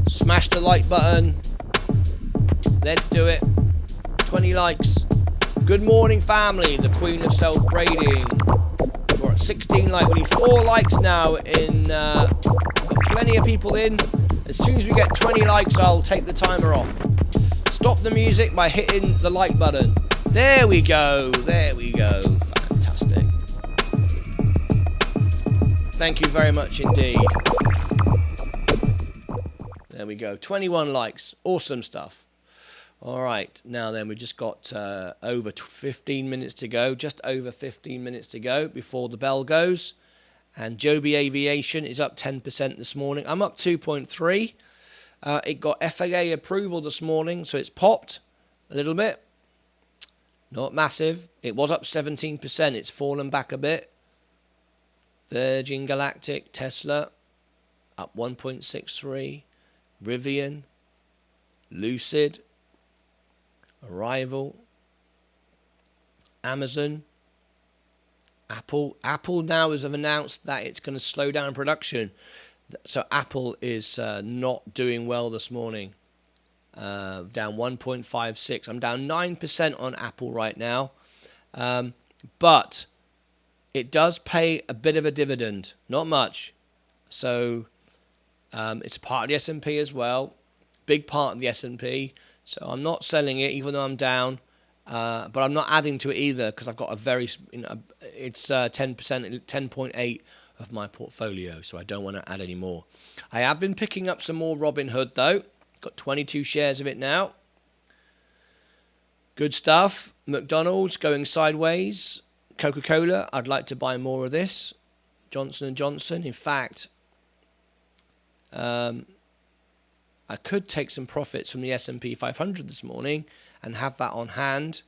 Smash the like button. Let's do it. 20 likes. Good morning, family. The queen of self-grading. We're at 16 likes. We need 4 likes now. Got plenty of people in. As soon as we get 20 likes, I'll take the timer off. Stop the music by hitting the like button. There we go. There we go. Fantastic. Thank you very much indeed. There we go. 21 likes. Awesome stuff. All right, now then, we've just got over 15 minutes to go, just over 15 minutes to go before the bell goes. And Joby Aviation is up 10% this morning. I'm up 2.3. It got FAA approval this morning, so it's popped a little bit. Not massive. It was up 17%. It's fallen back a bit. Virgin Galactic, Tesla, up 1.63. Rivian, Lucid, Arrival, Amazon, Apple. Apple now has announced that it's going to slow down production. So Apple is not doing well this morning. Down 1.56. I'm down 9% on Apple right now. But it does pay a bit of a dividend. Not much. So it's part of the S&P as well. Big part of the S&P. So I'm not selling it, even though I'm down, but I'm not adding to it either because I've got a very, it's 10%, 10.8 of my portfolio, so I don't want to add any more. I have been picking up some more Robinhood though. Got 22 shares of it now. Good stuff. McDonald's going sideways. Coca-Cola, I'd like to buy more of this. Johnson & Johnson, in fact, I could take some profits from the S&P 500 this morning and have that on hand.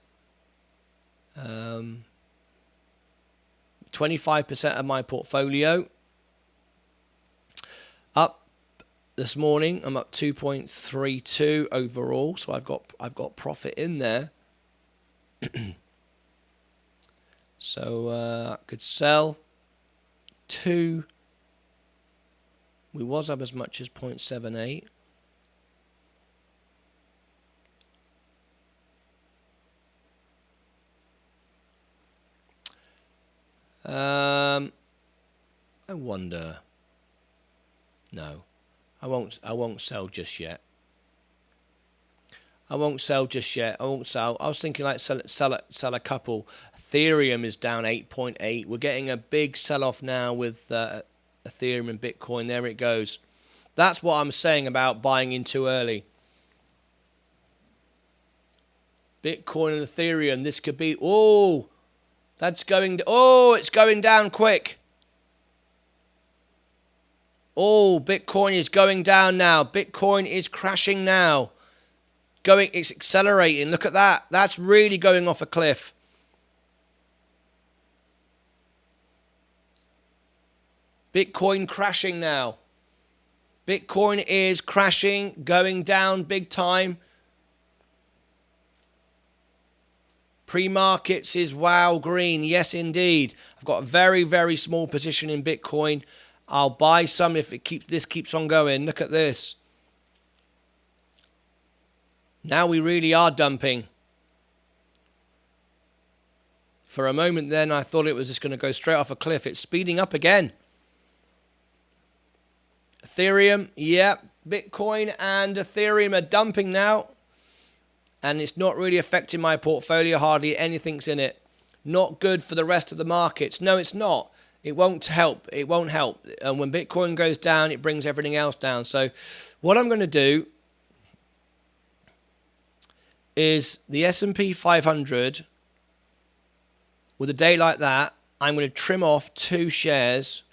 25% of my portfolio up this morning. I'm up 2.32 overall, so I've got profit in there. So I could sell 2. We was up as much as 0.78. I wonder. No, I won't sell just yet. I won't sell just yet. I won't sell. I was thinking like sell a couple. Ethereum is down 8.8. We're getting a big sell-off now with Ethereum and Bitcoin. There it goes. That's what I'm saying about buying in too early. Bitcoin and Ethereum. This could be. Oh, that's going. Oh, it's going down quick. Oh, Bitcoin is going down now. Bitcoin is crashing now. It's accelerating. Look at that. That's really going off a cliff. Bitcoin crashing now. Bitcoin is crashing, going down big time. Pre-markets is wow green. Yes, indeed. I've got a very, very small position in Bitcoin. I'll buy some if this keeps on going. Look at this. Now we really are dumping. For a moment then, I thought it was just going to go straight off a cliff. It's speeding up again. Ethereum, yeah. Bitcoin and Ethereum are dumping now. And it's not really affecting my portfolio. Hardly anything's in it. Not good for the rest of the markets. No, it's not. It won't help. It won't help. And when Bitcoin goes down, it brings everything else down. So what I'm going to do is the S&P 500, with a day like that, I'm going to trim off 2 shares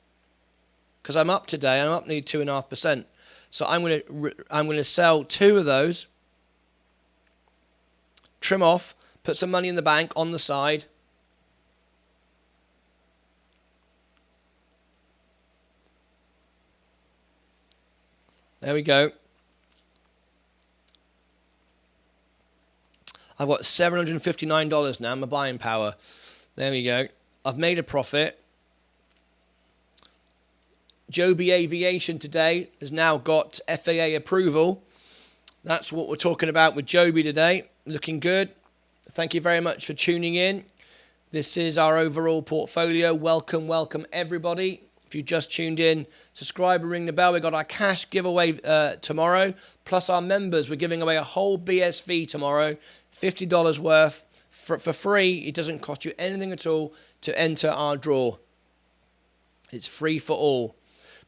because I'm up today. I'm up nearly 2.5%. So I'm going to sell 2 of those, trim off, put some money in the bank on the side. There we go. I've got $759 now, my buying power. There we go. I've made a profit. Joby Aviation today has now got FAA approval. That's what we're talking about with Joby today. Looking good. Thank you very much for tuning in. This is our overall portfolio. Welcome, welcome everybody. If you just tuned in, subscribe and ring the bell. We've got our cash giveaway tomorrow. Plus our members, we're giving away a whole BSV tomorrow. $50 worth for free. It doesn't cost you anything at all to enter our draw. It's free for all.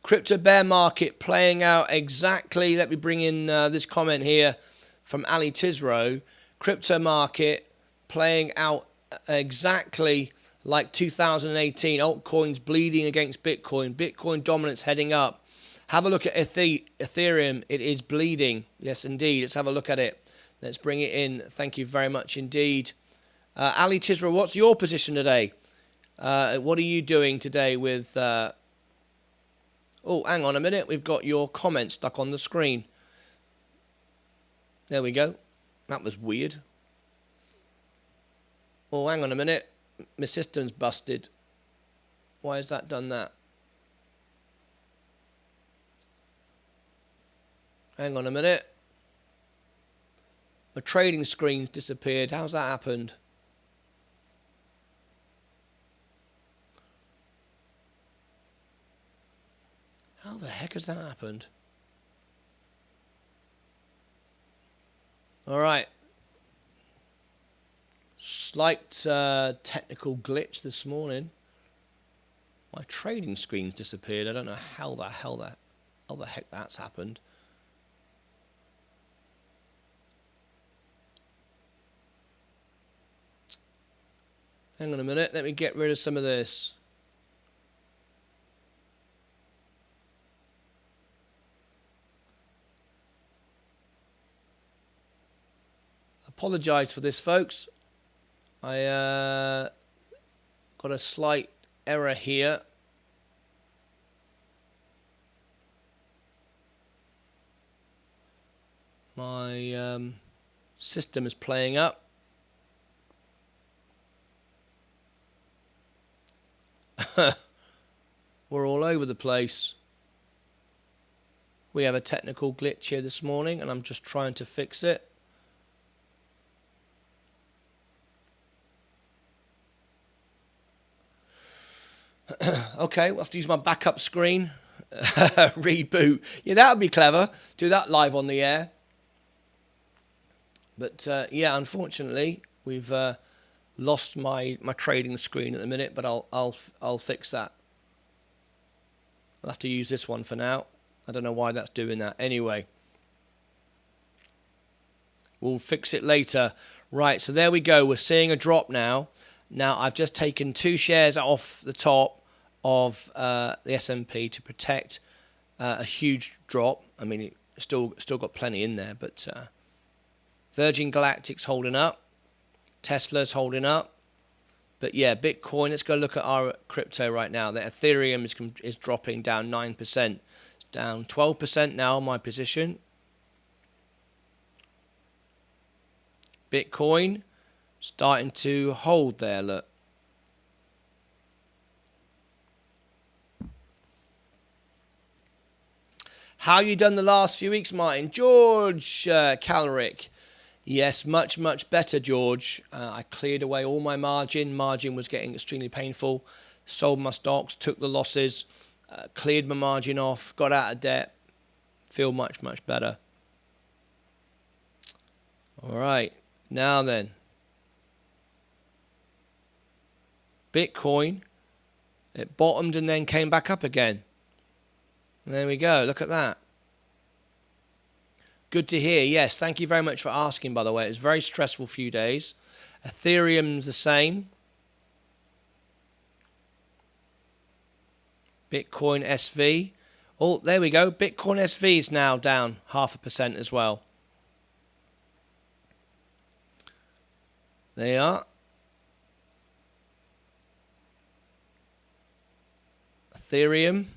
Crypto bear market playing out exactly. Let me bring in this comment here from Ali Tisro. Crypto market playing out exactly like 2018. Altcoins bleeding against Bitcoin. Bitcoin dominance heading up. Have a look at Ethereum. It is bleeding. Yes, indeed. Let's have a look at it. Let's bring it in. Thank you very much indeed. Ali Tisra, what's your position today? What are you doing today with... Oh, hang on a minute. We've got your comment stuck on the screen. There we go. That was weird. Oh, hang on a minute. My system's busted. Why has that done that? Hang on a minute. My trading screen's disappeared. How's that happened? How the heck has that happened? All right. Slight technical glitch this morning. My trading screen's disappeared. I don't know how the heck that's happened. Hang on a minute. Let me get rid of some of this. Apologise for this, folks. I got a slight error here. My system is playing up. We're all over the place. We have a technical glitch here this morning, and I'm just trying to fix it. Okay, we'll have to use my backup screen. Reboot. Yeah, that would be clever. Do that live on the air. But yeah, unfortunately, we've lost my trading screen at the minute. But I'll fix that. I'll have to use this one for now. I don't know why that's doing that. Anyway, we'll fix it later. Right. So there we go. We're seeing a drop now. Now I've just taken 2 shares off the top of the S&P to protect a huge drop. I mean, it still got plenty in there, but Virgin Galactic's holding up, Tesla's holding up, but yeah, Bitcoin. Let's go look at our crypto right now. The Ethereum is dropping down 9%. It's down 12% now, my position. Bitcoin starting to hold there, look. How you done the last few weeks, Martin? George Calrick. Yes, much, much better, George. I cleared away all my margin. Margin was getting extremely painful. Sold my stocks, took the losses, cleared my margin off, got out of debt. Feel much, much better. All right, now then. Bitcoin, it bottomed and then came back up again. And there we go, look at that. Good to hear. Yes, thank you very much for asking, by the way. It was a very stressful few days. Ethereum's the same. Bitcoin SV. Oh, there we go. Bitcoin SV is now down 0.5% as well. They are. Ethereum.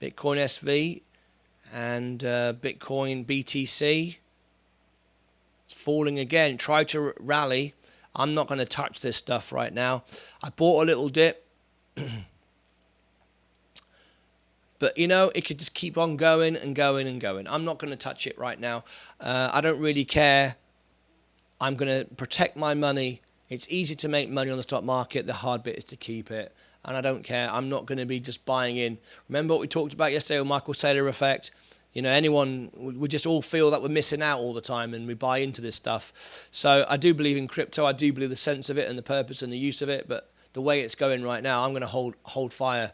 Bitcoin SV. And Bitcoin BTC. It's falling again. Try to rally. I'm not going to touch this stuff right now. I bought a little dip. But, you know, it could just keep on going and going and going. I'm not going to touch it right now. I don't really care. I'm going to protect my money. It's easy to make money on the stock market. The hard bit is to keep it. And I don't care. I'm not going to be just buying in. Remember what we talked about yesterday with Michael Saylor effect? You know, anyone, we just all feel that we're missing out all the time and we buy into this stuff. So I do believe in crypto. I do believe the sense of it and the purpose and the use of it. But the way it's going right now, I'm going to hold fire.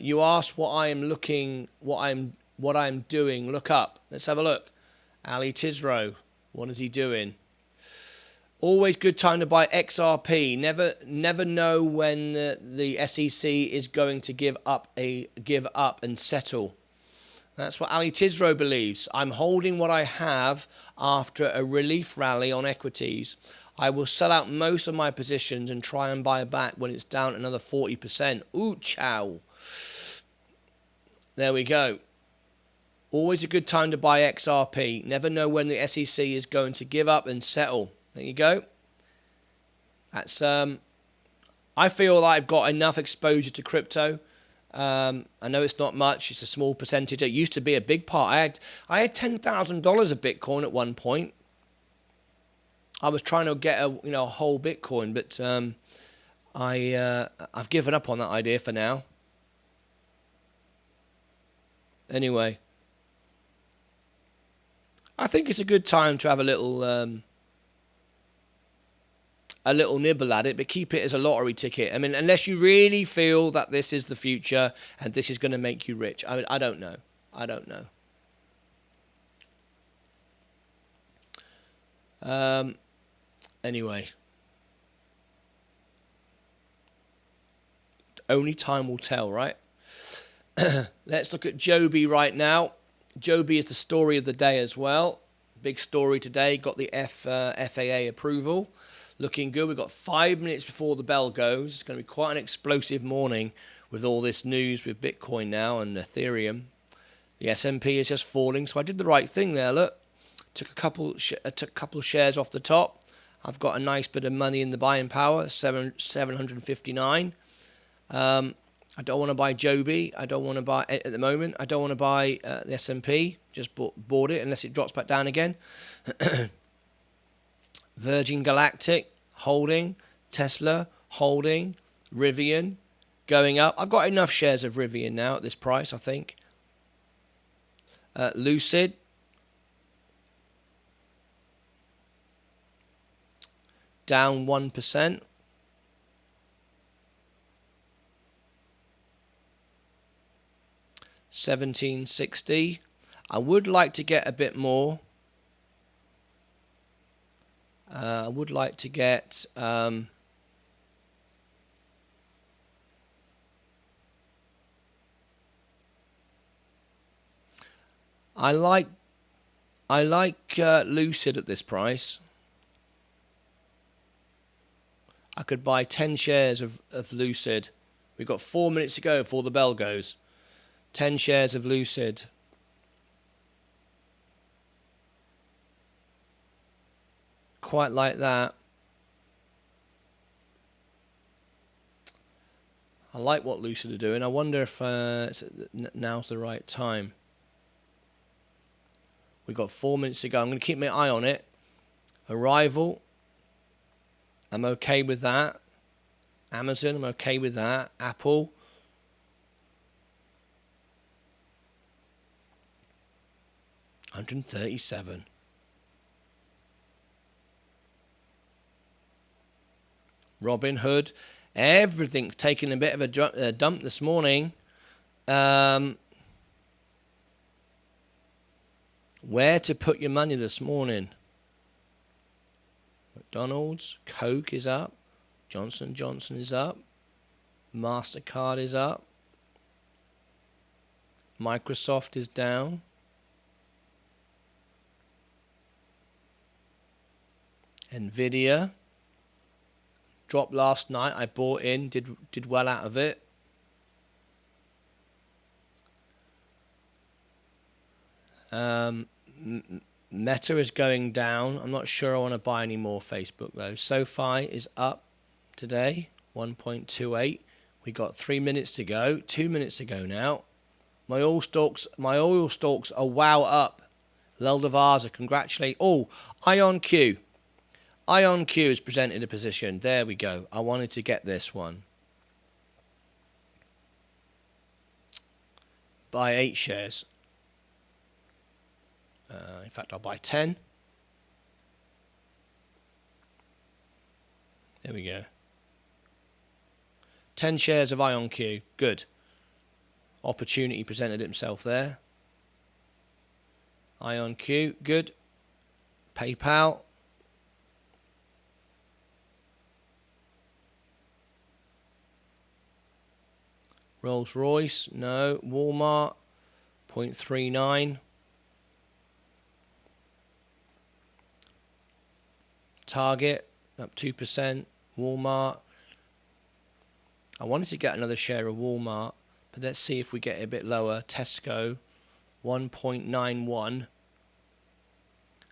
You asked what I am looking, what I'm doing. Look up. Let's have a look. Ali Tisro, what is he doing? Always good time to buy XRP. Never know when the SEC is going to give up and settle. That's what Ali Tisro believes. I'm holding what I have after a relief rally on equities. I will sell out most of my positions and try and buy back when it's down another 40%. Ooh, chow. There we go. Always a good time to buy XRP. Never know when the SEC is going to give up and settle. There you go. That's I feel like I've got enough exposure to crypto. I know it's not much. It's a small percentage. It used to be a big part. I had $10,000 of Bitcoin at one point. I was trying to get a whole Bitcoin, but I've given up on that idea for now. Anyway, I think it's a good time to have a little nibble at it, but keep it as a lottery ticket. I mean, unless you really feel that this is the future and this is going to make you rich. I mean, I don't know. I don't know. Anyway, only time will tell, right? Let's look at Joby right now. Joby is the story of the day as well. Big story today. Got the FAA approval. Looking good. We've got 5 minutes before the bell goes. It's going to be quite an explosive morning with all this news with Bitcoin now and Ethereum. The S&P is just falling, so I did the right thing there. Look, took a couple shares off the top. I've got a nice bit of money in the buying power, 759. I don't want to buy Joby. I don't want to buy at the moment. I don't want to buy the S&P. Just bought it unless it drops back down again. Virgin Galactic holding, Tesla holding, Rivian going up. I've got enough shares of Rivian now at this price, I think. Lucid. Down 1%. 1760. I would like to get a bit more. I would like to get I like Lucid at this price. I could buy 10 shares of Lucid. We've got 4 minutes to go before the bell goes. 10 shares of Lucid. Quite like that. I like what Lucid are doing. I wonder if now's the right time. We've got 4 minutes to go. I'm going to keep my eye on it. Arrival. I'm okay with that. Amazon, I'm okay with that. Apple. $137. Robinhood. Everything's taken a bit of a dump this morning. Where to put your money this morning? McDonald's. Coke is up. Johnson & Johnson is up. MasterCard is up. Microsoft is down. Nvidia dropped last night. I bought in, did well out of it. Meta is going down. I'm not sure I want to buy any more Facebook though. SoFi is up today, 1.28. We got 3 minutes to go. 2 minutes to go now. My oil stalks are wow up. Leldevaza, congratulate. Oh, IonQ. IonQ has presented a position. There we go. I wanted to get this one. Buy 8 shares. In fact, I'll buy 10. There we go. 10 shares of IonQ. Good. Opportunity presented himself there. IonQ. Good. PayPal. Rolls-Royce, no. Walmart, 0.39. Target, up 2%. Walmart. I wanted to get another share of Walmart, but let's see if we get a bit lower. Tesco, 1.91.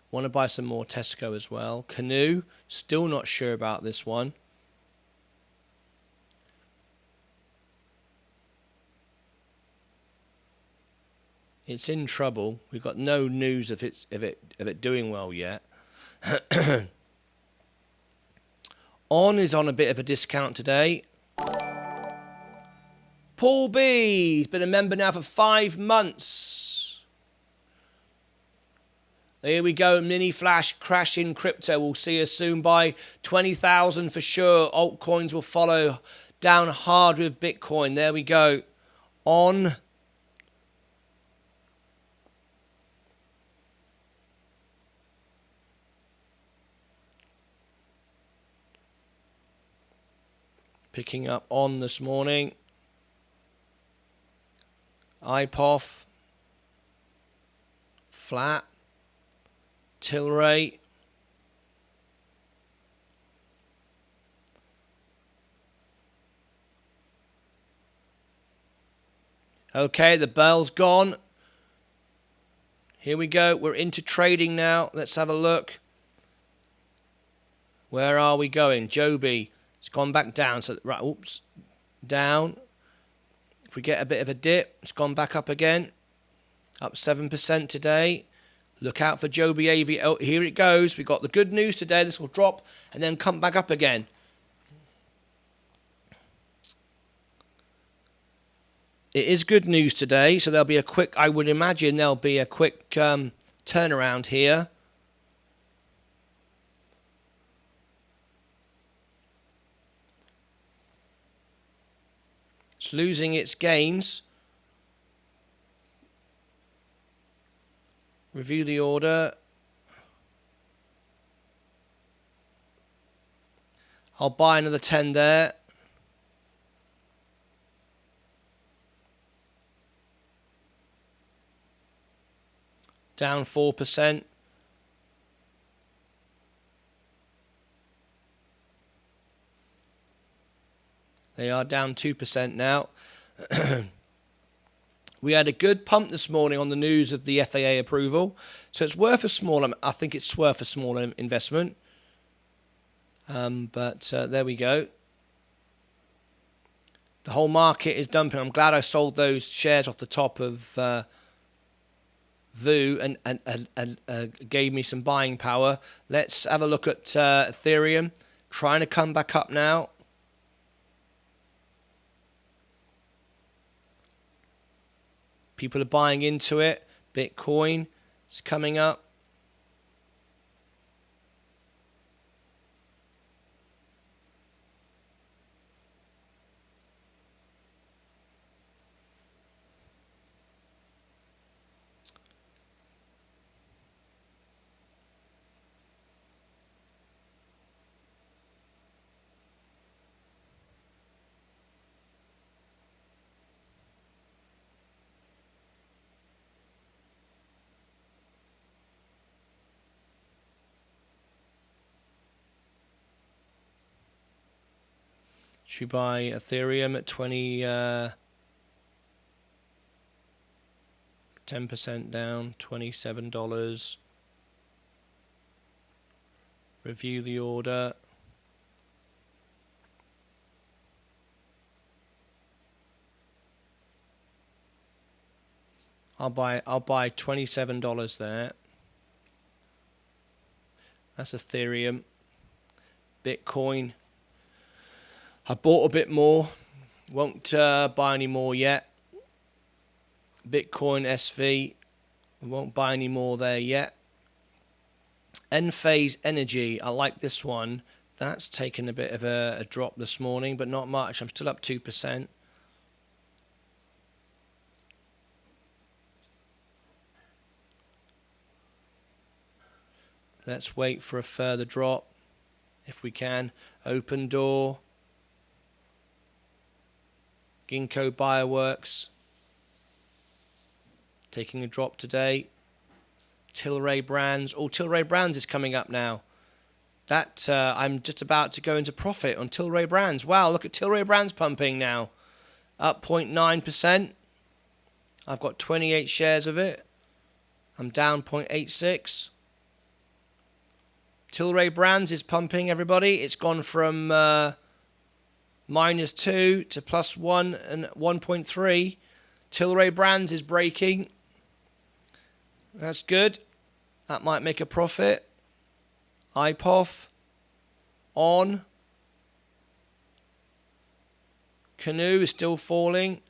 Want to buy some more Tesco as well. Canoe, still not sure about this one. It's in trouble. We've got no news of it doing well yet. On is on a bit of a discount today. Paul B. has been a member now for 5 months. Here we go. Mini flash crash in crypto. We'll see us soon by 20,000 for sure. Altcoins will follow. Down hard with Bitcoin. There we go. On. Picking up on this morning. IPOF. Flat. Tilray. Okay, the bell's gone. Here we go. We're into trading now. Let's have a look. Where are we going? Joby. It's gone back down. So right, oops, down. If we get a bit of a dip, it's gone back up again. Up 7% today. Look out for Joby Aviation. Oh, here it goes. We got the good news today. This will drop and then come back up again. It is good news today, so there'll be a quick. I would imagine there'll be a quick turnaround here. It's losing its gains. Review the order. I'll buy another 10 there. Down 4%. They are down 2% now. We had a good pump this morning on the news of the FAA approval. So it's worth a small, I think it's worth a small investment. But there we go. The whole market is dumping. I'm glad I sold those shares off the top of VU and gave me some buying power. Let's have a look at Ethereum. Trying to come back up now. People are buying into it. Bitcoin is coming up. Should we buy Ethereum at 10% down, $27. Review the order. I'll buy $27 there. That's Ethereum. Bitcoin. I bought a bit more. Won't buy any more yet. Bitcoin SV. Won't buy any more there yet. Enphase Energy. I like this one. That's taken a bit of a drop this morning, but not much. I'm still up 2%. Let's wait for a further drop if we can. Open Door. Ginkgo Bioworks taking a drop today. Tilray Brands. Oh, Tilray Brands is coming up now. That I'm just about to go into profit on Tilray Brands. Wow, look at Tilray Brands pumping now. Up 0.9%. I've got 28 shares of it. I'm down 0.86. Tilray Brands is pumping, everybody. It's gone from -2 to +1 and 1.3. Tilray Brands is breaking. That's good. That might make a profit. IPOF. On. Canoe is still falling.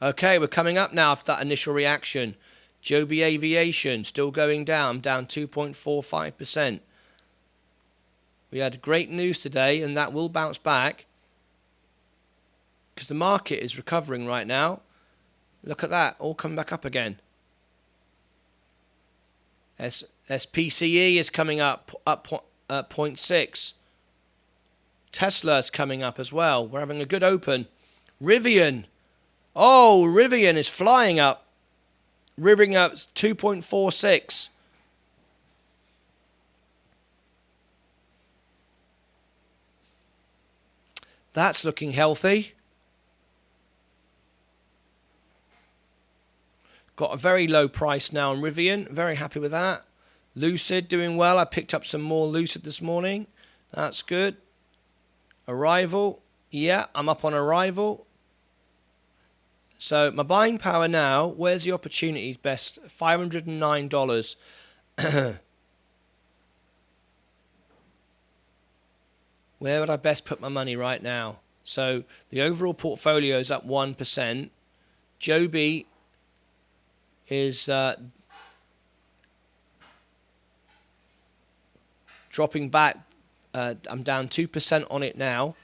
Okay, we're coming up now after that initial reaction. Joby Aviation still going down 2.45%. We had great news today, and that will bounce back because the market is recovering right now. Look at that, all come back up again. SPCE is coming up 0.6. Tesla is coming up as well. We're having a good open. Rivian. Oh, Rivian is flying up. Rivian up 2.46. That's looking healthy. Got a very low price now on Rivian. Very happy with that. Lucid doing well. I picked up some more Lucid this morning. That's good. Arrival. Yeah, I'm up on Arrival. So my buying power now, where's the opportunities best? $509. Where would I best put my money right now? So the overall portfolio is up 1%. Joby is dropping back. I'm down 2% on it now.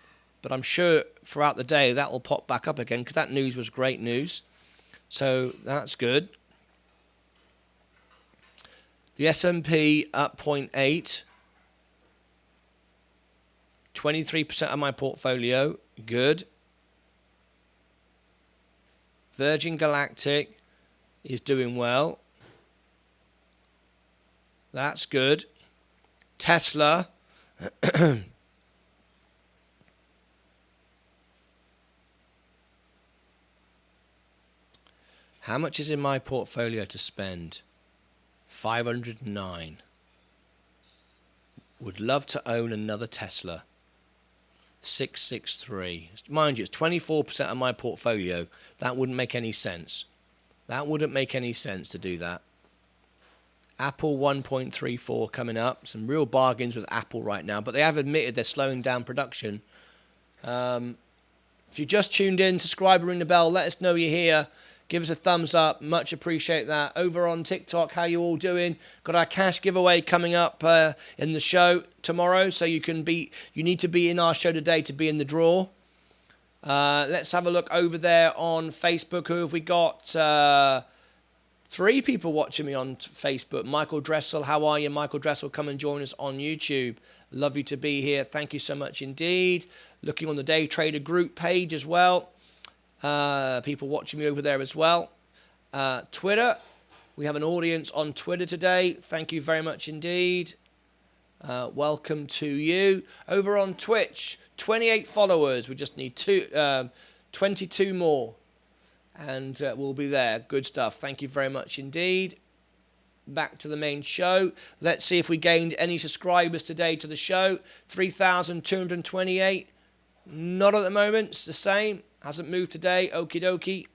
But I'm sure throughout the day that will pop back up again because that news was great news. So that's good. The S&P up 0.8. 23% of my portfolio. Good. Virgin Galactic is doing well. That's good. Tesla. How much is in my portfolio to spend? 509. Would love to own another Tesla. 663. Mind you, it's 24% of my portfolio. That wouldn't make any sense. That wouldn't make any sense to do that. Apple 1.34 coming up. Some real bargains with Apple right now, but they have admitted they're slowing down production. If you just tuned in, subscribe and ring the bell. Let us know you're here. Give us a thumbs up. Much appreciate that. Over on TikTok, how you all doing? Got our cash giveaway coming up in the show tomorrow. So you need to be in our show today to be in the draw. Let's have a look over there on Facebook. Who have we got? 3 people watching me on Facebook. Michael Dressel, how are you? Michael Dressel, come and join us on YouTube. Love you to be here. Thank you so much indeed. Looking on the Day Trader group page as well. People watching me over there as well. Twitter, we have an audience on Twitter today. Thank you very much indeed. Welcome to you. Over on Twitch, 28 followers. We just need 22 more. And we'll be there. Good stuff. Thank you very much indeed. Back to the main show. Let's see if we gained any subscribers today to the show. 3,228. Not at the moment. It's the same. Hasn't moved today. Okie dokie.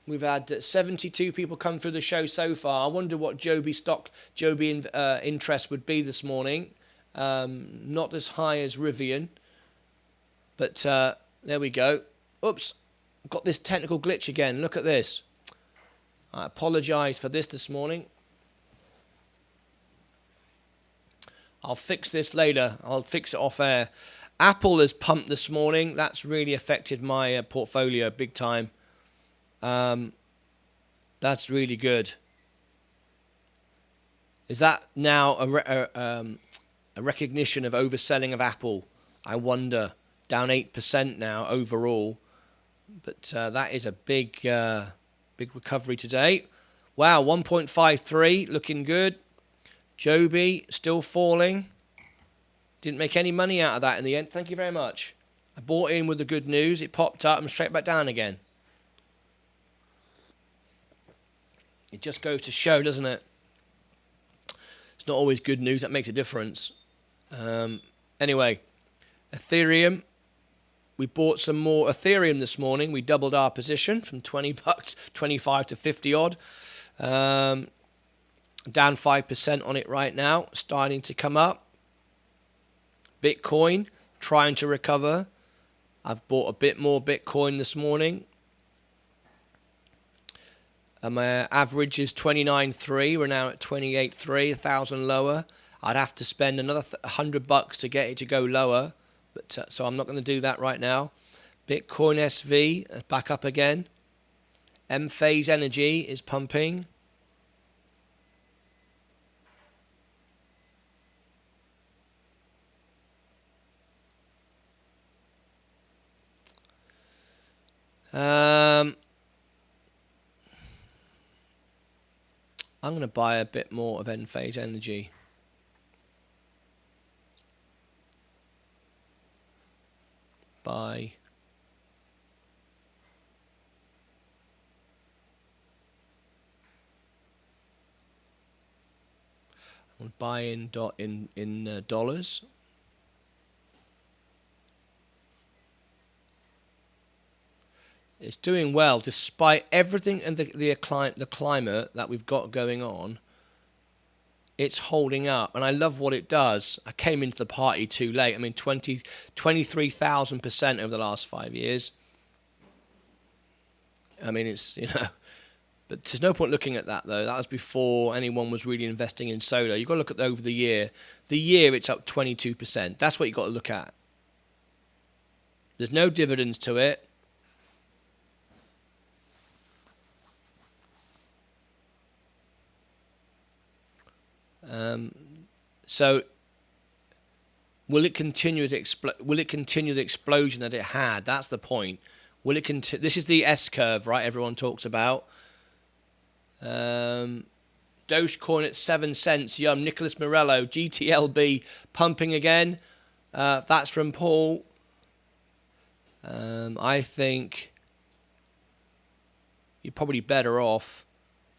We've had 72 people come through the show so far. I wonder what Joby interest would be this morning. Not as high as Rivian. But there we go. Oops. I've got this technical glitch again. Look at this. I apologise for this morning. I'll fix this later. I'll fix it off air. Apple has pumped this morning. That's really affected my portfolio big time. That's really good. Is that now a recognition of overselling of Apple? I wonder. Down 8% now overall. But that is a big recovery today. Wow, 1.53 looking good. Joby still falling. Didn't make any money out of that in the end. Thank you very much. I bought in with the good news. It popped up and straight back down again. It just goes to show, doesn't it? It's not always good news. That makes a difference. Anyway, Ethereum. We bought some more Ethereum this morning. We doubled our position from $20, 25 to 50 odd. Down 5% on it right now. Starting to come up. Bitcoin, trying to recover. I've bought a bit more Bitcoin this morning. My average is 29.3. We're now at 28.3, 1,000 lower. I'd have to spend another $100 to get it to go lower. But so I'm not going to do that right now. Bitcoin SV, back up again. M-Phase Energy is pumping. I'm going to buy a bit more of M-Phase Energy. Buy. I'm going to buy in dollars. It's doing well despite everything and the climate that we've got going on. It's holding up, and I love what it does. I came into the party too late. I mean, 23,000% over the last 5 years. I mean, it's, but there's no point looking at that, though. That was before anyone was really investing in solar. You've got to look at over the year. The year, it's up 22%. That's what you've got to look at. There's no dividends to it. So will it continue to will it continue the explosion that it had? That's the point. Will it continue? This is the S curve, right? Everyone talks about. Dogecoin at 7 cents. Yum. Nicholas Morello. GTLB pumping again. That's from Paul. I think you're probably better off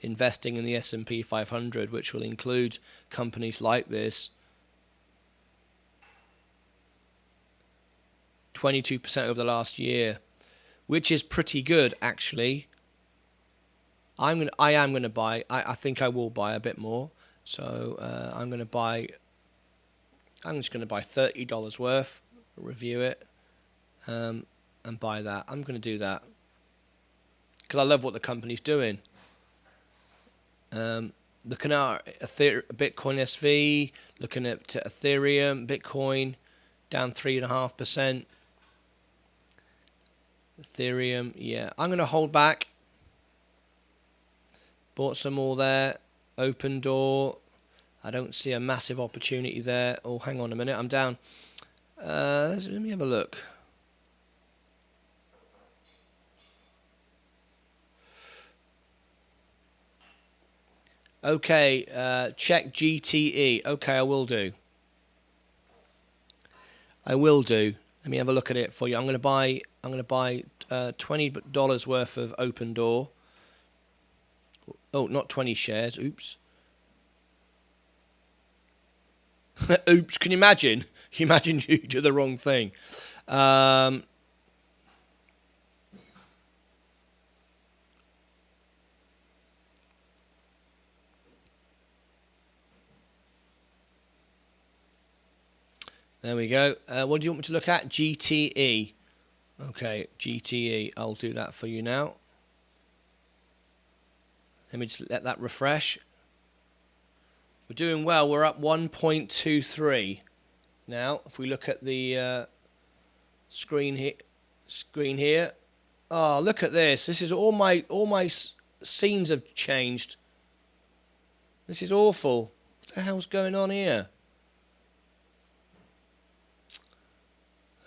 investing in the S&P 500, which will include companies like this. 22% over the last year, which is pretty good actually. I am gonna buy. I think I will buy a bit more. So I'm just gonna buy $30 worth. Review it, and buy that. I'm gonna do that because I love what the company's doing. Looking at Bitcoin SV, looking at Ethereum, Bitcoin down 3.5%. Ethereum, yeah, I'm gonna hold back. Bought some more there. Open door. I don't see a massive opportunity there. Oh, hang on a minute. I'm down. Let me have a look. Okay, check GTE. Okay, I will do. Let me have a look at it for you. I'm going to buy $20 worth of open door. Oh, not 20 shares. Oops. Oops. Can you imagine? You imagine you do the wrong thing. There we go. What do you want me to look at? GTE. Okay, GTE. I'll do that for you now. Let me just let that refresh. We're doing well. We're up 1.23 now. If we look at the screen here. Oh, look at this. This is all my scenes have changed. This is awful. What the hell's going on here?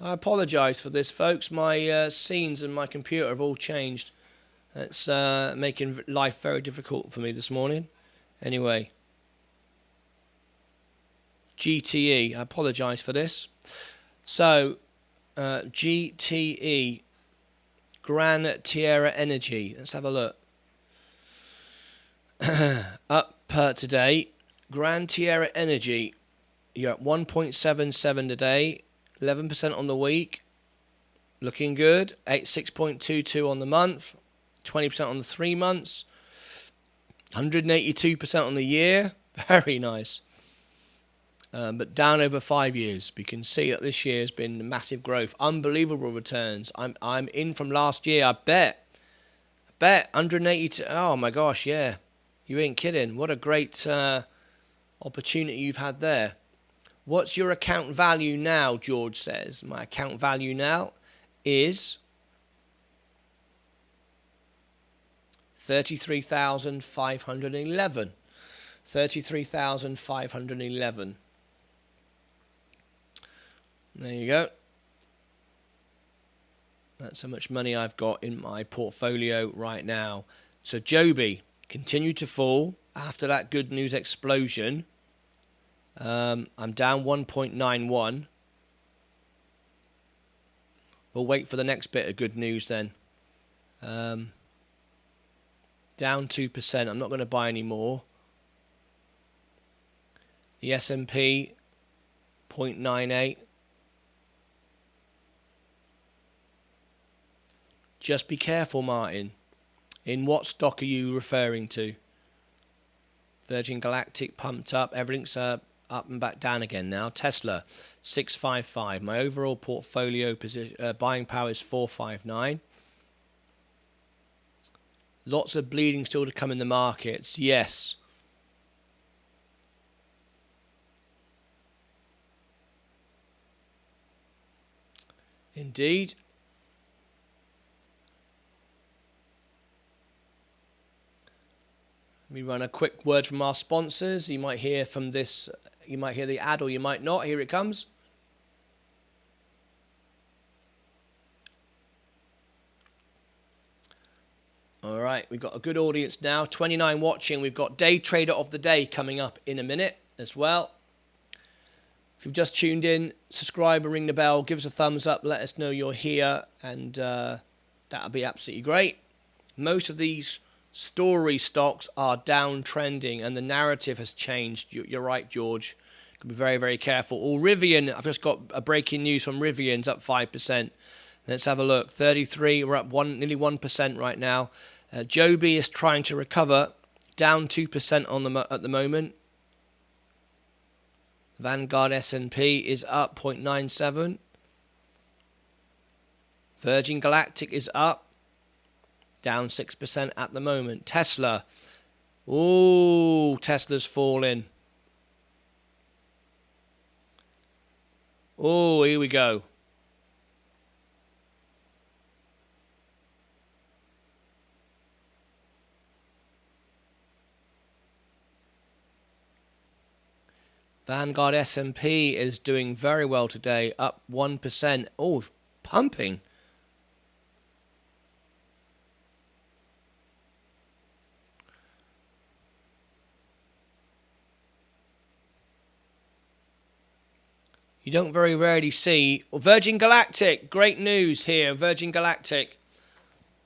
I apologise for this, folks. My scenes and my computer have all changed. It's making life very difficult for me this morning. Anyway. GTE. I apologise for this. So, GTE. Gran Tierra Energy. Let's have a look. Up today. Gran Tierra Energy. You're at 1.77 today. 11% on the week, looking good. 6.22 on the month, 20% on the 3 months, 182% on the year. Very nice. But down over 5 years. We can see that this year has been massive growth, unbelievable returns. I'm in from last year. I bet 182. Oh my gosh, yeah, you ain't kidding. What a great opportunity you've had there. What's your account value now? George says. My account value now is 33,511. 33,511. There you go. That's how much money I've got in my portfolio right now. So Joby continued to fall after that good news explosion. I'm down 1.91. We'll wait for the next bit of good news then. Down 2%. I'm not going to buy any more. The S&P 0.98. Just be careful, Martin. In what stock are you referring to? Virgin Galactic pumped up. Everything's up and back down again now. Tesla 655. My overall portfolio position buying power is 459. Lots of bleeding still to come in the markets. Yes. Indeed. Let me run a quick word from our sponsors. You might hear from this, you might hear the ad or you might not. Here it comes. All right, we've got a good audience now. 29 watching. We've got Day Trader of the Day coming up in a minute as well. If you've just tuned in, subscribe and ring the bell. Give us a thumbs up. Let us know you're here, and that'll be absolutely great. Most of these story stocks are downtrending, and the narrative has changed. You're right, George. Be very, very careful. Or Rivian, I've just got a breaking news from Rivian's up 5%. Let's have a look. 33, we're up nearly 1% right now. Joby is trying to recover, down 2% at the moment. Vanguard S&P is up 0.97. Virgin Galactic is up, down 6% at the moment. Tesla, ooh, Tesla's falling. Oh, here we go. Vanguard S&P is doing very well today, up 1%. Oh, pumping. You don't very rarely see Virgin Galactic. Great news here, Virgin Galactic.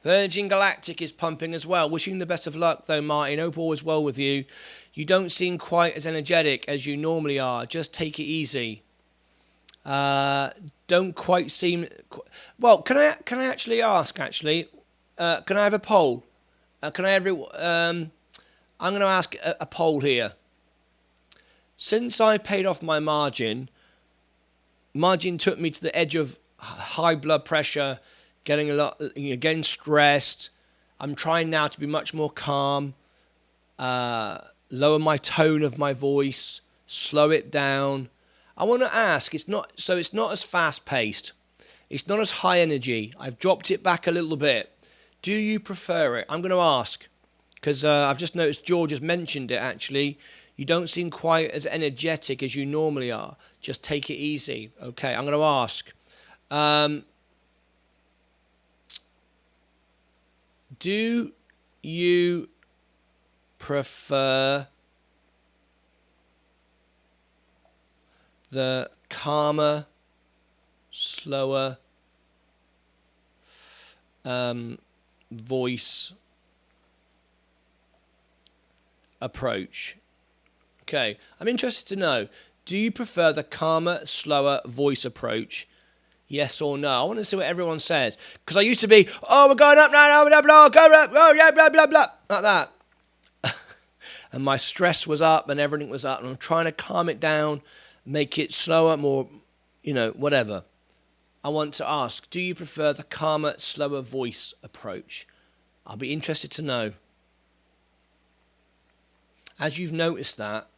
Virgin Galactic is pumping as well. Wishing the best of luck, though, Martin. Hope all is well with you. You don't seem quite as energetic as you normally are. Just take it easy. Don't quite seem... Well, can I actually ask, actually? Can I have a poll? I'm going to ask a poll here. Since I paid off my margin took me to the edge of high blood pressure, getting stressed. I'm trying now to be much more calm, lower my tone of my voice, slow it down. I want to ask, it's not as fast paced. It's not as high energy. I've dropped it back a little bit. Do you prefer it? I'm going to ask, because I've just noticed George has mentioned it actually. You don't seem quite as energetic as you normally are. Just take it easy. Okay, I'm going to ask. Do you prefer the calmer, slower voice approach? Okay, I'm interested to know, do you prefer the calmer, slower voice approach? Yes or no? I want to see what everyone says. Because I used to be, oh, we're going up now, blah, blah, go up, oh, yeah, blah, blah, blah, like that. And my stress was up and everything was up. And I'm trying to calm it down, make it slower, more, whatever. I want to ask, do you prefer the calmer, slower voice approach? I'll be interested to know. As you've noticed that,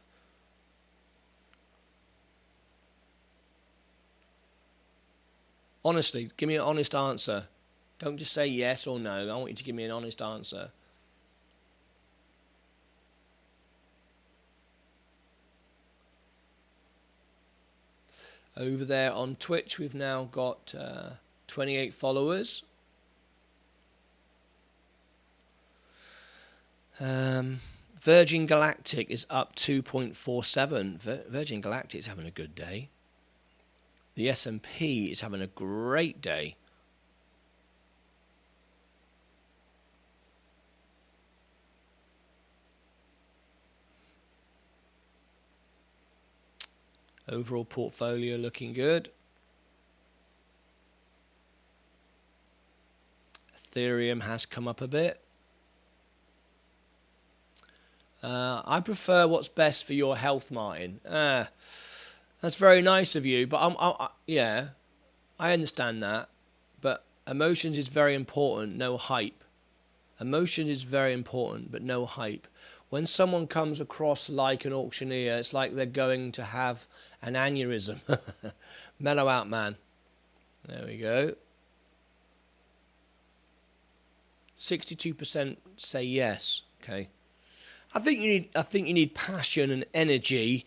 honestly, give me an honest answer. Don't just say yes or no. I want you to give me an honest answer. Over there on Twitch, we've now got 28 followers. Virgin Galactic is up 2.47. Virgin Galactic is having a good day. The S&P is having a great day. Overall portfolio looking good. Ethereum has come up a bit. I prefer what's best for your health, Martin. That's very nice of you, but yeah, I understand that. But emotions is very important, no hype. Emotions is very important, but no hype. When someone comes across like an auctioneer, it's like they're going to have an aneurysm. Mellow out, man. There we go. 62% say yes. Okay. I think you need passion and energy,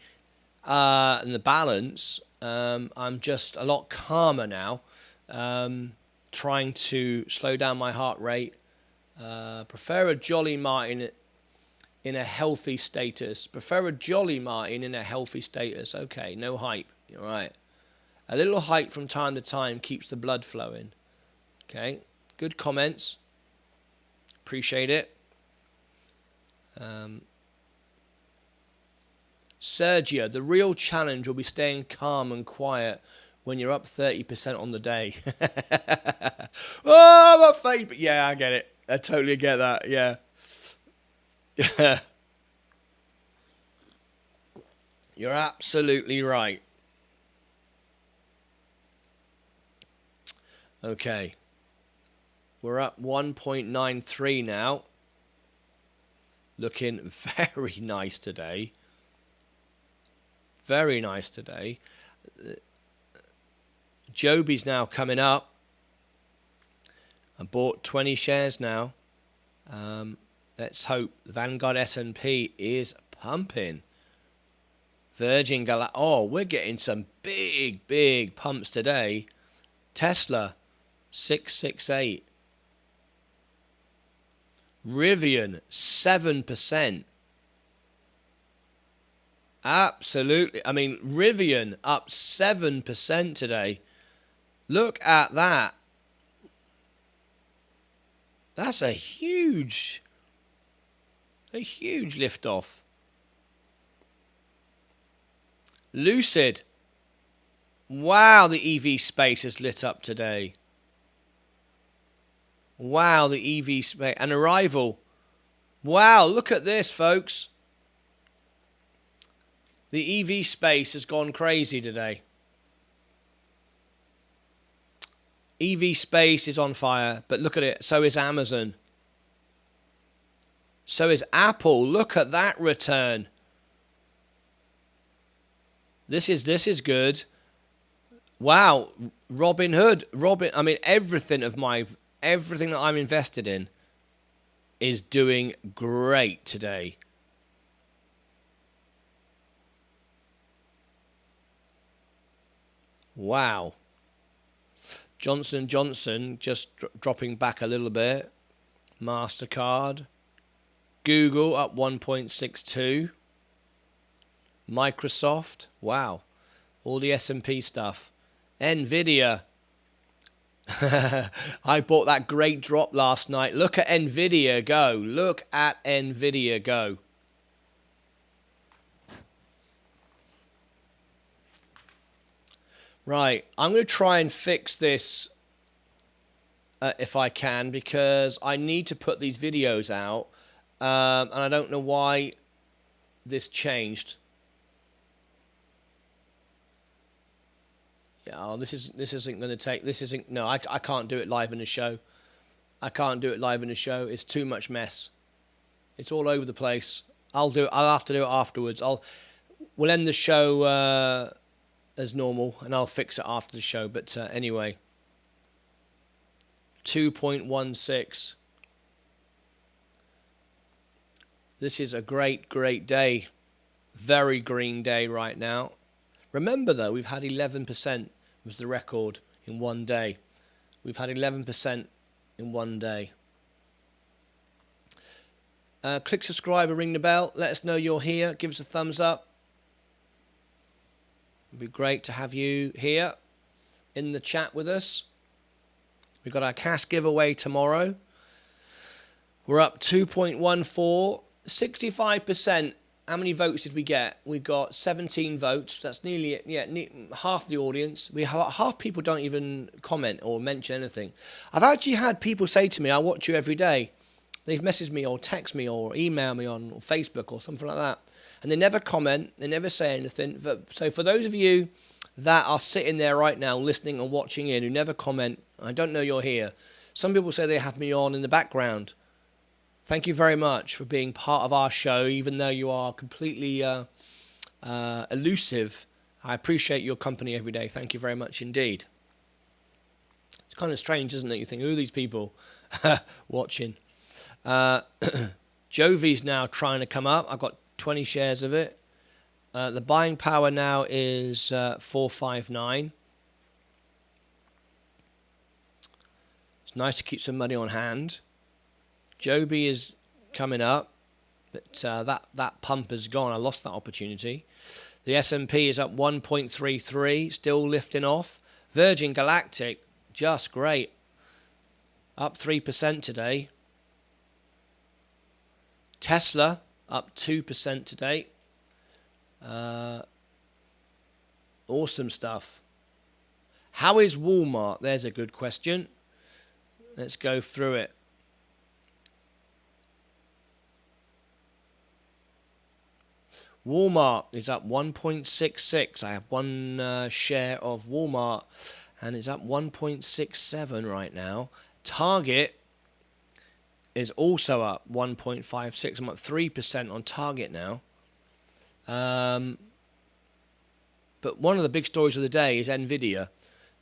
and the balance. I'm just a lot calmer now, trying to slow down my heart rate, Prefer a jolly Martyn in a healthy status. Prefer a jolly Martyn in a healthy status. Okay, no hype. All right. A little hype from time to time keeps the blood flowing. Okay, good comments. Appreciate it. Sergio, the real challenge will be staying calm and quiet when you're up 30% on the day. Oh, my face. Yeah, I get it. I totally get that. Yeah. Yeah. You're absolutely right. Okay. We're up 1.93 now. Looking very nice today. Very nice today. Joby's now coming up. I bought 20 shares now. Let's hope Vanguard S&P is pumping. Virgin Galactic. Oh, we're getting some big pumps today. Tesla, 668. Rivian, 7%. Absolutely. I mean, Rivian up 7% today. Look at that. That's a huge lift off. Lucid. Wow, the EV space is lit up today. Wow, the EV space. And Arrival. Wow, look at this, folks. The EV space has gone crazy today. EV space is on fire, but look at it. So is Amazon. So is Apple. Look at that return. This is good. Wow, Robinhood. I mean, everything that I'm invested in is doing great today. Wow. Johnson & Johnson just dropping back a little bit. MasterCard. Google up 1.62. Microsoft. Wow. All the S&P stuff. Nvidia. I bought that great drop last night. Look at Nvidia go. Look at Nvidia go. Right, I'm going to try and fix this if I can, because I need to put these videos out, and I don't know why this changed. Yeah, oh, this isn't going to take. No, I can't do it live in the show. I can't do it live in the show. It's too much mess. It's all over the place. I'll have to do it afterwards. We'll end the show as normal, and I'll fix it after the show. But anyway, 2.16. This is a great day. Very green day right now. Remember, though, we've had 11% was the record in one day. We've had 11% in one day. Click subscribe and ring the bell. Let us know you're here. Give us a thumbs up. It'd be great to have you here in the chat with us. We've got our cash giveaway tomorrow. We're up 2.14, 65%. How many votes did we get? We got 17 votes. That's nearly half the audience. We have half people don't even comment or mention anything. I've actually had people say to me, "I watch you every day." They've messaged me or text me or email me on Facebook or something like that. And they never comment, they never say anything. So for those of you that are sitting there right now listening and watching in who never comment, I don't know you're here. Some people say they have me on in the background. Thank you very much for being part of our show, even though you are completely elusive. I appreciate your company every day. Thank you very much indeed. It's kind of strange, isn't it? You think, who are these people watching? Jovy's now trying to come up. I've got 20 shares of it. The buying power now is 459. It's nice to keep some money on hand. Joby is coming up, but that pump has gone. I lost that opportunity. The S&P is up 1.33, still lifting off. Virgin Galactic, just great. Up 3% today. Tesla, up 2% today. Awesome stuff. How is Walmart? There's a good question. Let's go through it. Walmart is up 1.66. I have one share of Walmart, and it's up 1.67 right now. Target is also up 1.56. I'm up 3% on Target now. But one of the big stories of the day is Nvidia,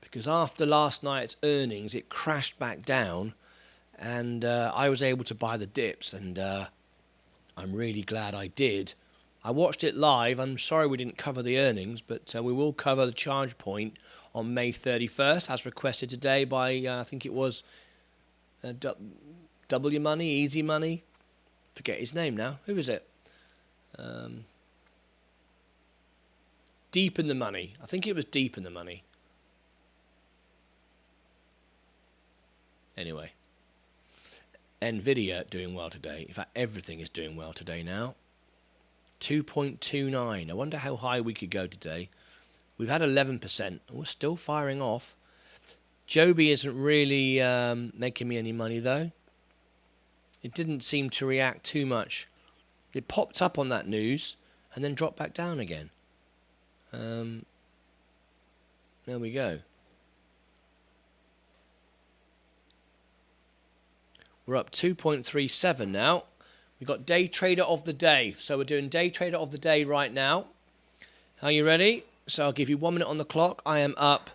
because after last night's earnings, it crashed back down, and I was able to buy the dips, and I'm really glad I did. I watched it live. I'm sorry we didn't cover the earnings, but we will cover the charge point on May 31st, as requested today by, I think it was W Money, Easy Money. Forget his name now. Who is it? Deep in the Money. I think it was Deep in the Money. Anyway. Nvidia doing well today. In fact, everything is doing well today now. 2.29. I wonder how high we could go today. We've had 11%, and we're still firing off. Joby isn't really making me any money, though. It didn't seem to react too much. It popped up on that news, and then dropped back down again. There we go. We're up 2.37 now. We've got Day Trader of the Day. So we're doing Day Trader of the Day right now. Are you ready? So I'll give you 1 minute on the clock. I am up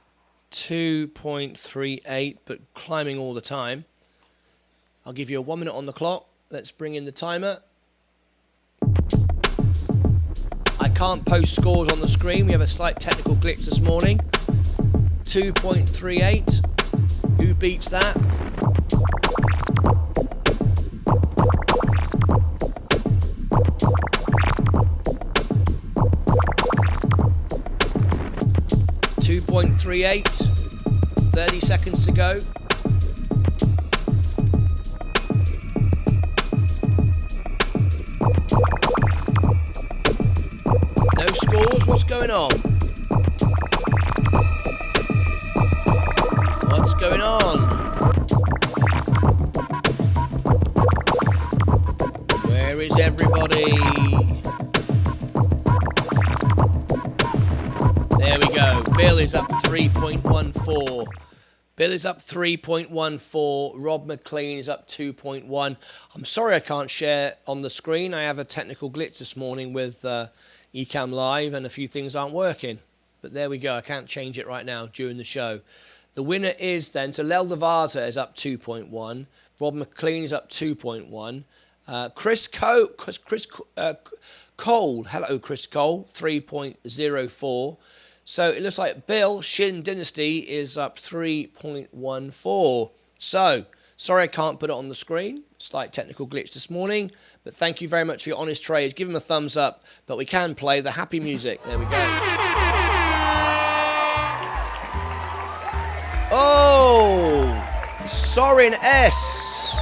2.38, but climbing all the time. I'll give you a 1 minute on the clock. Let's bring in the timer. I can't post scores on the screen. We have a slight technical glitch this morning. 2.38. Who beats that? .38, 30 seconds to go. No scores, what's going on? What's going on? Where is everybody? There we go. Bill is up 3.14. Bill is up 3.14. Rob McLean is up 2.1. I'm sorry I can't share on the screen. I have a technical glitch this morning with Ecamm Live, and a few things aren't working. But there we go. I can't change it right now during the show. The winner is then, so Lel Devaza is up 2.1. Rob McLean is up 2.1. Chris Cole, hello Chris Cole, 3.04. So it looks like Bill Shin Dynasty is up 3.14. So, sorry I can't put it on the screen. Slight technical glitch this morning. But thank you very much for your honest trades. Give him a thumbs up. But we can play the happy music. There we go. Oh! Sorin S.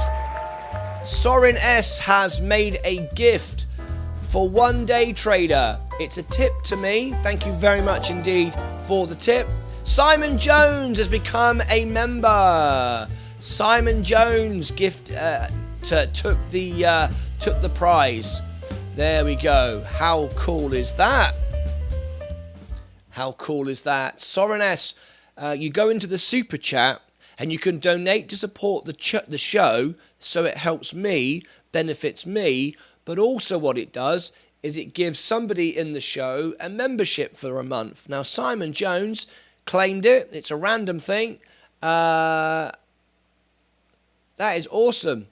Sorin S has made a gift for One Day Trader. It's a tip to me. Thank you very much indeed for the tip. Simon Jones has become a member. Simon Jones took the prize. There we go. How cool is that? How cool is that? Soren S, you go into the super chat and you can donate to support the show, so it helps me, benefits me. But also what it does is it gives somebody in the show a membership for a month. Now, Simon Jones claimed it. It's a random thing. That is awesome.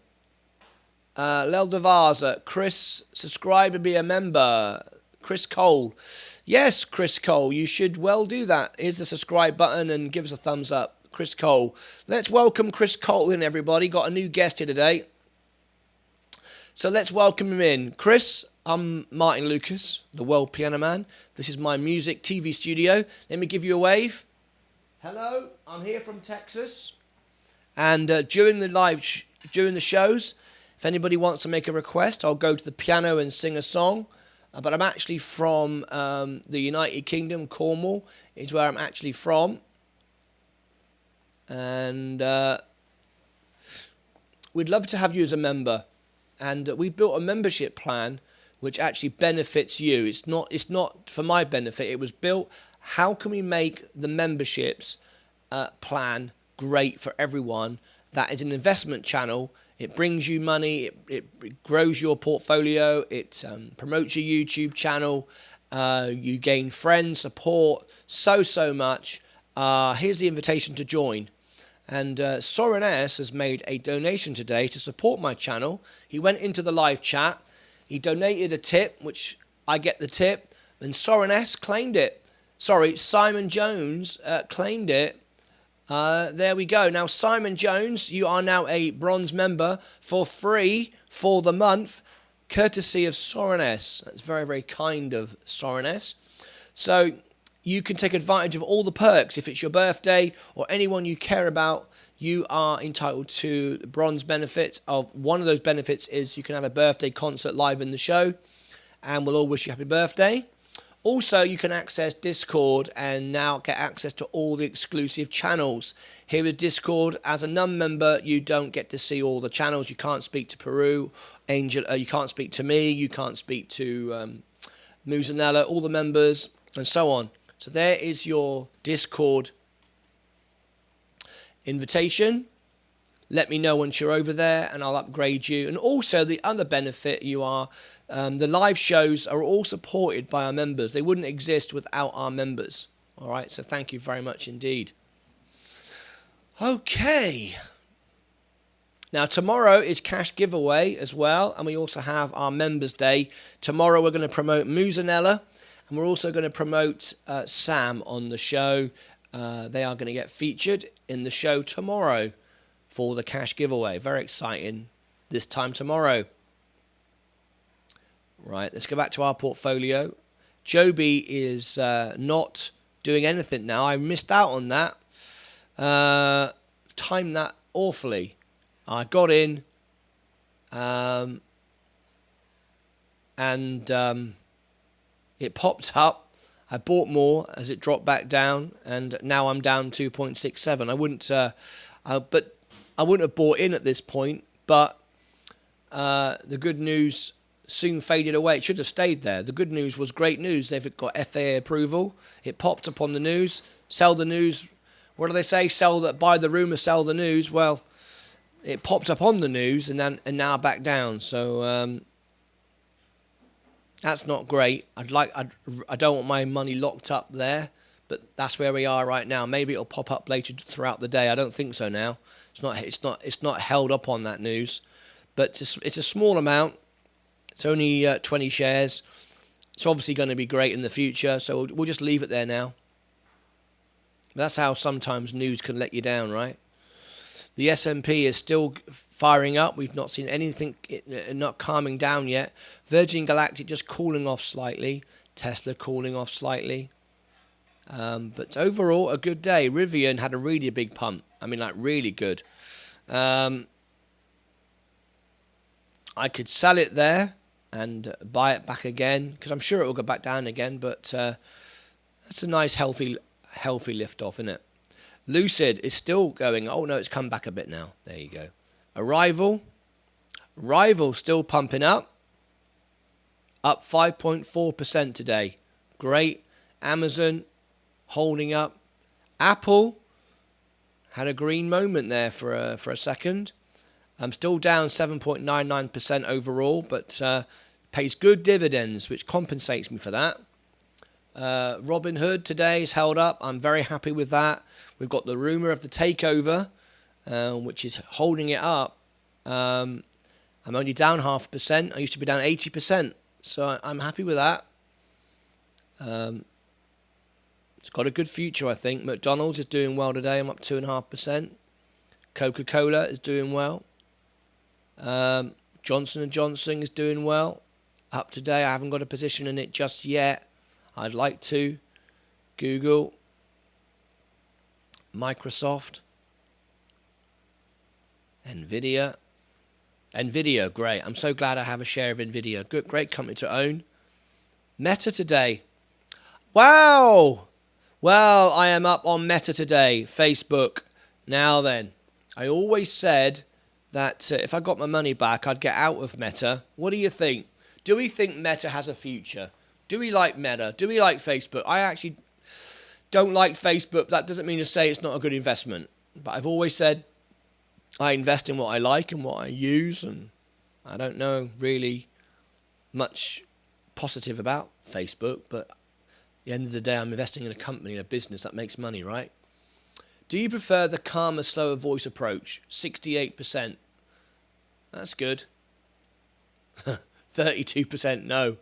Lel Devaza, Chris, subscribe and be a member. Chris Cole. Yes, Chris Cole, you should well do that. Here's the subscribe button and give us a thumbs up. Chris Cole. Let's welcome Chris Cole in, everybody. Got a new guest here today. So let's welcome him in. Chris, I'm Martyn Lucas, the world piano man. This is my music TV studio. Let me give you a wave. Hello, I'm here from Texas. And during the shows, if anybody wants to make a request, I'll go to the piano and sing a song. But I'm actually from the United Kingdom. Cornwall is where I'm actually from. And we'd love to have you as a member. And we've built a membership plan which actually benefits you. It's not for my benefit. It was built, how can we make the memberships plan great for everyone? That is an investment channel. It brings you money. It grows your portfolio. It promotes your YouTube channel. You gain friends, support, so much. Here's the invitation to join. And Soren S has made a donation today to support my channel. He went into the live chat. He donated a tip, which I get the tip. And Soren S claimed it. Sorry, Simon Jones claimed it. There we go. Now, Simon Jones, you are now a bronze member for free for the month, courtesy of Soren S. That's very, very kind of Soren S. So you can take advantage of all the perks. If it's your birthday or anyone you care about, you are entitled to the bronze benefits. One of those benefits is you can have a birthday concert live in the show, and we'll all wish you happy birthday. Also, you can access Discord and now get access to all the exclusive channels. Here with Discord, as a non-member, you don't get to see all the channels. You can't speak to Peru, Angel. You can't speak to me. You can't speak to Muzanella, all the members, and so on. So there is your Discord invitation. Let me know once you're over there and I'll upgrade you. And also the other benefit you are, the live shows are all supported by our members. They wouldn't exist without our members. All right, so thank you very much indeed. Okay. Now tomorrow is cash giveaway as well. And we also have our members day. Tomorrow we're going to promote Muzanella. And we're also going to promote Sam on the show. They are going to get featured in the show tomorrow for the cash giveaway. Very exciting this time tomorrow. Right, let's go back to our portfolio. Joby is not doing anything now. I missed out on that. Timed that awfully. I got in and it popped up. I bought more as it dropped back down, and now I'm down 2.67. I wouldn't have bought in at this point, but the good news soon faded away. It should have stayed there. The good news was great news. They've got FAA approval. It popped up on the news. Sell the news. What do they say? Buy the rumor, sell the news. Well, it popped up on the news and now back down. So that's not great. I don't want my money locked up there, but that's where we are right now. Maybe it'll pop up later throughout the day. I don't think so now. It's not held up on that news, but it's a small amount. It's only 20 shares. It's obviously going to be great in the future, so we'll just leave it there now. That's how sometimes news can let you down, right? The S&P is still firing up. We've not seen anything not calming down yet. Virgin Galactic just cooling off slightly. Tesla cooling off slightly. But overall, a good day. Rivian had a really big pump. I mean, like, really good. I could sell it there and buy it back again, because I'm sure it will go back down again. But that's a nice, healthy lift off, isn't it? Lucid is still going. Oh, no, it's come back a bit now. There you go. Arrival still pumping up 5.4% today. Great. Amazon holding up. Apple had a green moment there for a second. I'm still down 7.99% overall, but pays good dividends, which compensates me for that. Robinhood today is held up. I'm very happy with that. We've got the rumor of the takeover, which is holding it up. I'm only down 0.5%. I used to be down 80%, so I'm happy with that. It's got a good future, I think. McDonald's is doing well today. I'm up 2.5%. Coca-Cola is doing well. Johnson & Johnson is doing well. Up today, I haven't got a position in it just yet. I'd like to. Google, Microsoft, Nvidia. Nvidia, great. I'm so glad I have a share of Nvidia. Good, great company to own. Meta today. Wow! Well, I am up on Meta today. Facebook. Now then, I always said that if I got my money back, I'd get out of Meta. What do you think? Do we think Meta has a future? Do we like Meta? Do we like Facebook? I actually don't like Facebook. That doesn't mean to say it's not a good investment. But I've always said I invest in what I like and what I use, and I don't know really much positive about Facebook, but at the end of the day, I'm investing in a company, in a business that makes money, right? Do you prefer the calmer, slower voice approach? 68%. That's good. 32% no.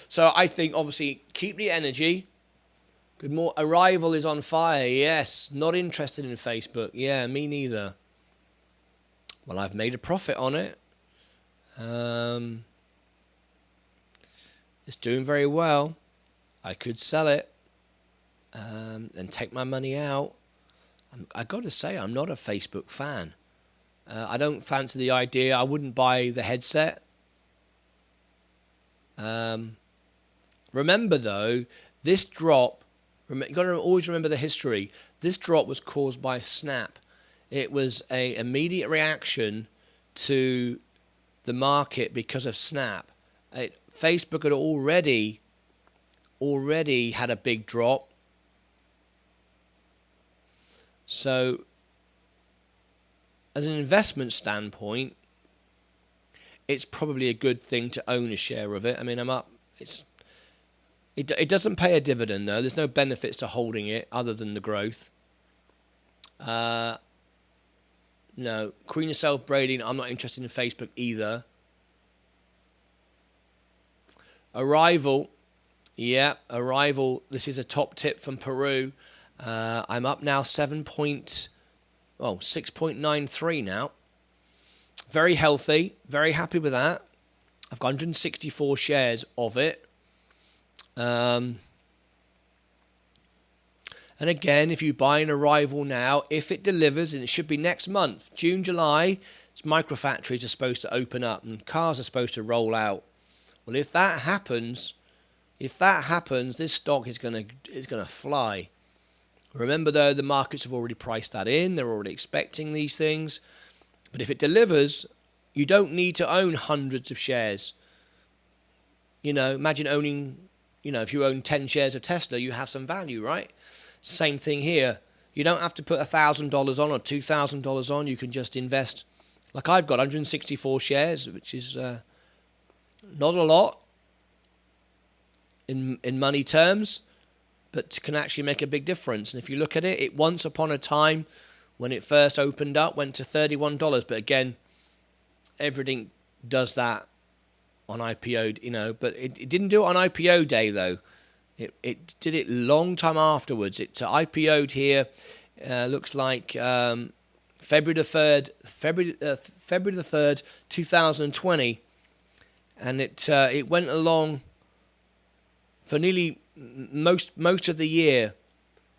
So I think, obviously, keep the energy. Good more. Arrival is on fire. Yes. Not interested in Facebook. Yeah, me neither. Well, I've made a profit on it. It's doing very well. I could sell it and take my money out. I got to say, I'm not a Facebook fan. I don't fancy the idea. I wouldn't buy the headset. Remember, though, this drop, you've got to always remember the history. This drop was caused by Snap. It was an immediate reaction to the market because of Snap. Facebook had already had a big drop. So, as an investment standpoint, it's probably a good thing to own a share of it. I mean, I'm up. It doesn't pay a dividend, though. There's no benefits to holding it other than the growth. No. Queen of Self-Braiding, I'm not interested in Facebook either. Arrival. Yeah, Arrival. This is a top tip from Peru. I'm up now 6.93 now. Very healthy. Very happy with that. I've got 164 shares of it. And again, if you buy an Arrival now, if it delivers, and it should be next month, June, July, microfactories are supposed to open up and cars are supposed to roll out. Well, if that happens, this stock is gonna fly. Remember, though, the markets have already priced that in. They're already expecting these things. But if it delivers, you don't need to own hundreds of shares. You know, imagine owning, if you own 10 shares of Tesla, you have some value, right? Same thing here. You don't have to put $1,000 on or $2,000 on. You can just invest. Like I've got 164 shares, which is not a lot in money terms, but can actually make a big difference. And if you look at it, it once upon a time, when it first opened up, went to $31. But again, everything does that on IPO, but it didn't do it on IPO day, though. It did it long time afterwards. It IPO'd here, looks like February the 3rd, 2020. And it went along for nearly most of the year.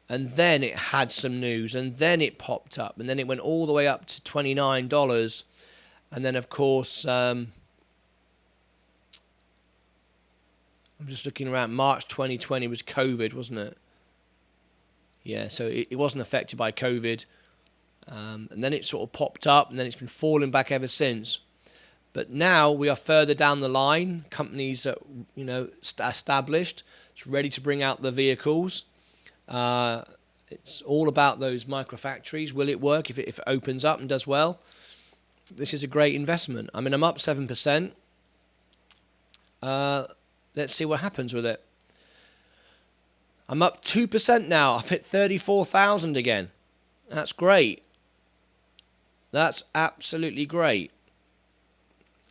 And then it had some news, and then it popped up, and then it went all the way up to $29. And then, of course, I'm just looking around. March 2020 was COVID, wasn't it? Yeah, so it wasn't affected by COVID. And then it sort of popped up, and then it's been falling back ever since. But now we are further down the line. Companies are, established. It's ready to bring out the vehicles. It's all about those microfactories. Will it work if it opens up and does well? This is a great investment. I mean, I'm up 7%. Let's see what happens with it. I'm up 2% now. I've hit 34,000 again. That's great. That's absolutely great.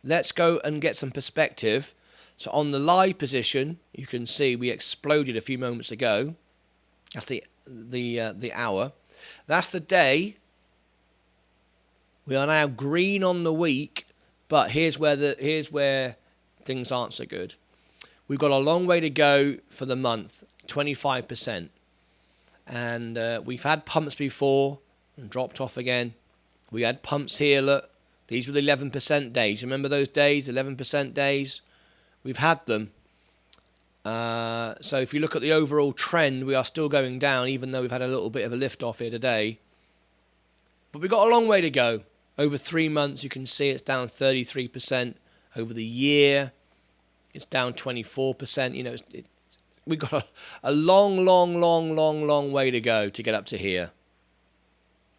Let's go and get some perspective. So on the live position, you can see we exploded a few moments ago. That's the hour. That's the day. We are now green on the week. But here's where things aren't so good. We've got a long way to go for the month, 25%. And we've had pumps before and dropped off again. We had pumps here, look. These were the 11% days. Remember those days, 11% days? We've had them. So if you look at the overall trend, we are still going down, even though we've had a little bit of a lift off here today. But we've got a long way to go. Over 3 months, you can see it's down 33%. Over the year, it's down 24%. You know, we've got a long way to go to get up to here.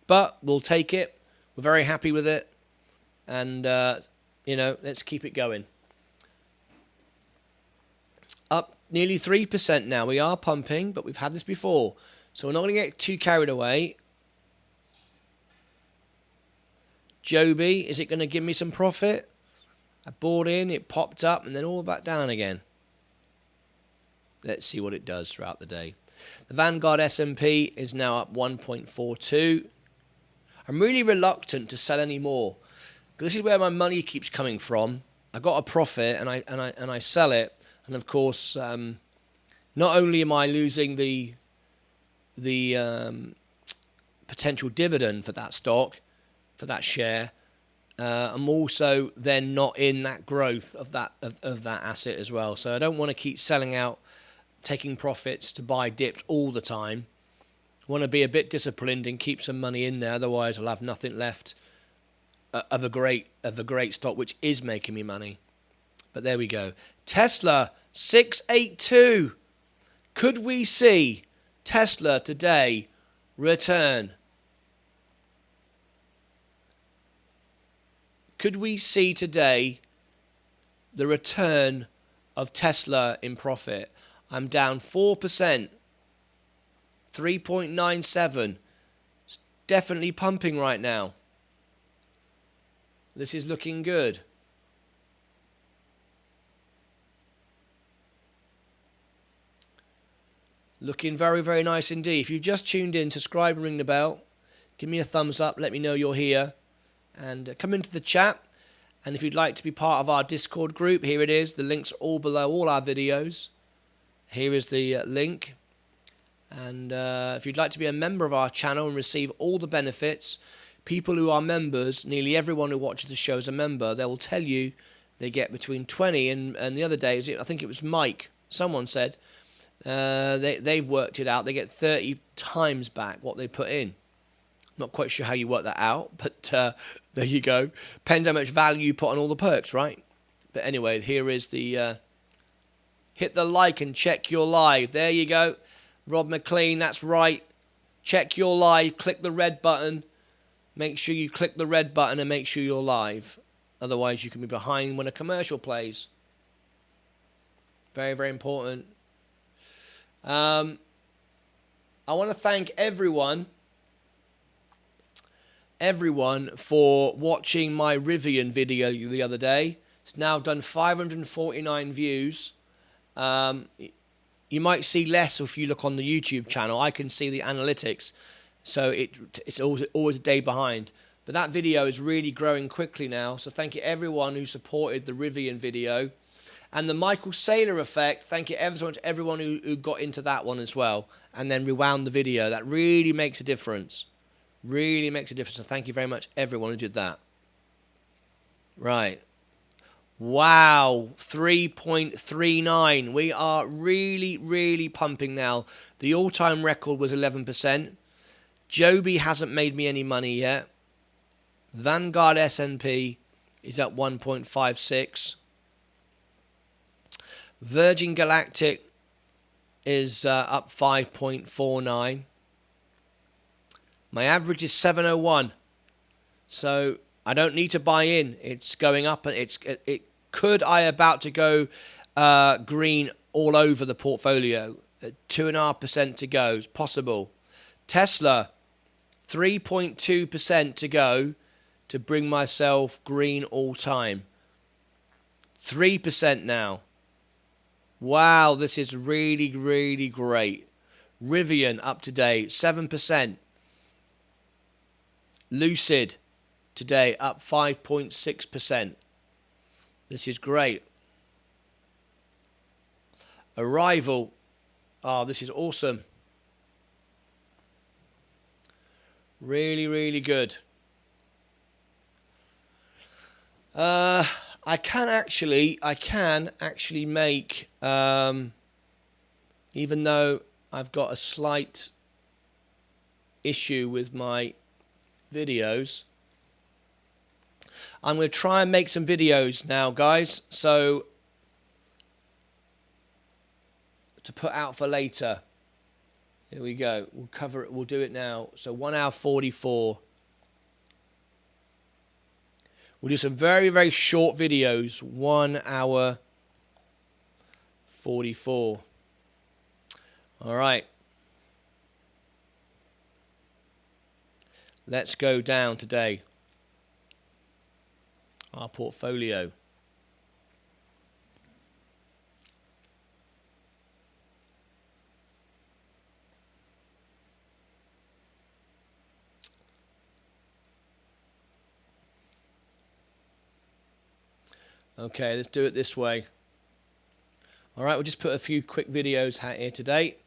But we'll take it. We're very happy with it. And, you know, let's keep it going. Up nearly 3% now. We are pumping, but we've had this before. So we're not going to get too carried away. Joby, is it going to give me some profit? I bought in, it popped up, and then all back down again. Let's see what it does throughout the day. The Vanguard S&P is now up 1.42. I'm really reluctant to sell any more. This is where my money keeps coming from. I got a profit and I sell it, and of course, not only am I losing the potential dividend for that stock, for that share, I'm also then not in that growth of that asset as well. So I don't want to keep selling out, taking profits to buy dips all the time. I want to be a bit disciplined and keep some money in there. Otherwise, I'll have nothing left of a great stock which is making me money. But there we go. Tesla 682. Could we see Tesla today return? Could we see today the return of Tesla in profit? I'm down 4%, 3.97. It's definitely pumping right now. This is looking good. Looking very, very nice indeed. If you've just tuned in, subscribe and ring the bell. Give me a thumbs up. Let me know you're here. And come into the chat. And if you'd like to be part of our Discord group, here it is. The links are all below all our videos. Here is the link. And if you'd like to be a member of our channel and receive all the benefits, people who are members, nearly everyone who watches the show is a member, they will tell you they get between 20 and the other day, I think it was Mike, someone said, they've worked it out. They get 30 times back what they put in. Not quite sure how you work that out, but there you go. Depends how much value you put on all the perks, right? But anyway, here is the... hit the like and check your live. There you go. Rob McLean, that's right. Check your live. Click the red button. Make sure you click the red button and make sure you're live. Otherwise, you can be behind when a commercial plays. Very, very important. I want to thank everyone for watching my Rivian video the other day. It's now done 549 views. You might see less if you look on the YouTube channel. I can see the analytics, so it's always a day behind. But that video is really growing quickly now, so thank you everyone who supported the Rivian video. And the Michael Saylor effect, thank you ever so much everyone who got into that one as well, and then rewound the video. That really makes a difference. Really makes a difference, so thank you very much everyone who did that. Right. Wow, 3.39. We are really, really pumping now. The all-time record was 11%. Joby hasn't made me any money yet. Vanguard S&P is at 1.56. Virgin Galactic is up 5.49. My average is 701. So I don't need to buy in. It's going up, and I about to go green all over the portfolio. 2.5% to go. It's possible. Tesla, 3.2% to go to bring myself green all time. 3% now. Wow, this is really, really great. Rivian up to date, 7%. Lucid today up 5.6%. This is great. Arrival. Oh, this is awesome. Really, really good. I can actually make, even though I've got a slight issue with my videos, I'm going to try and make some videos now, guys, so to put out for later. Here we go. We'll cover it. We'll do it now. So 1 hour 44. We'll do some very, very short videos. 1 hour 44. All right. Let's go down today. Our portfolio. Okay, let's do it this way. All right, we'll just put a few quick videos out here today.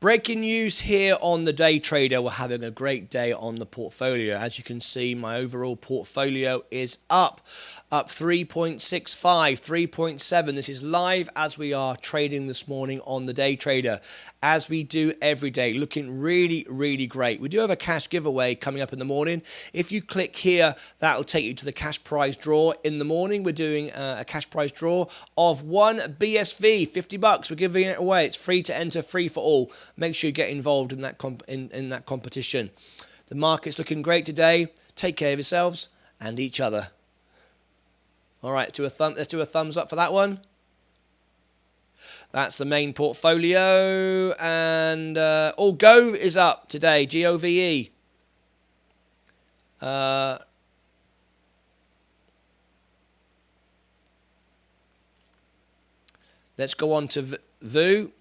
Breaking news here on the day trader. We're having a great day on the portfolio. As you can see, my overall portfolio is up 3.65, 3.7. This is live as we are trading this morning on the day trader, as we do every day. Looking really, really great. We do have a cash giveaway coming up in the morning. If you click here, that will take you to the cash prize draw in the morning. We're doing a cash prize draw of 1 BSV, 50 bucks. We're giving it away. It's free to enter, free for all. Make sure you get involved in that in that competition. The market's looking great today. Take care of yourselves and each other. All right, let's do a thumbs up for that one. That's the main portfolio, and Go is up today. GOVE. Let's go on to VU.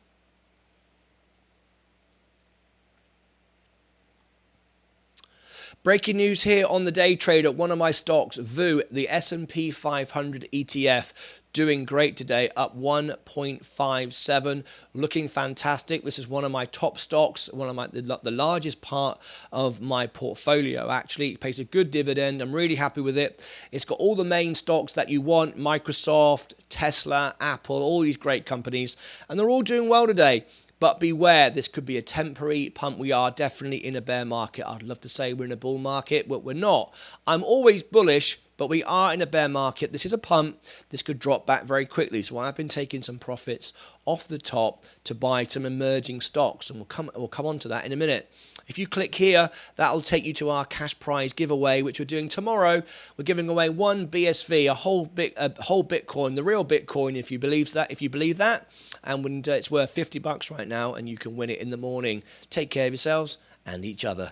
Breaking news here on the day trader. One of my stocks, VU, the S&P 500 ETF, doing great today, up 1.57, looking fantastic. This is one of my top stocks, the largest part of my portfolio. Actually, it pays a good dividend. I'm really happy with it. It's got all the main stocks that you want: Microsoft, Tesla, Apple, all these great companies, and they're all doing well today. But beware, this could be a temporary pump. We are definitely in a bear market. I'd love to say we're in a bull market, but we're not. I'm always bullish, but we are in a bear market. This is a pump. This could drop back very quickly. So I've been taking some profits off the top to buy some emerging stocks, and we'll come on to that in a minute. If you click here, that'll take you to our cash prize giveaway, which we're doing tomorrow. We're giving away 1 BSV, a whole Bitcoin, the real Bitcoin, if you believe that. And it's worth 50 bucks right now, and you can win it in the morning. Take care of yourselves and each other.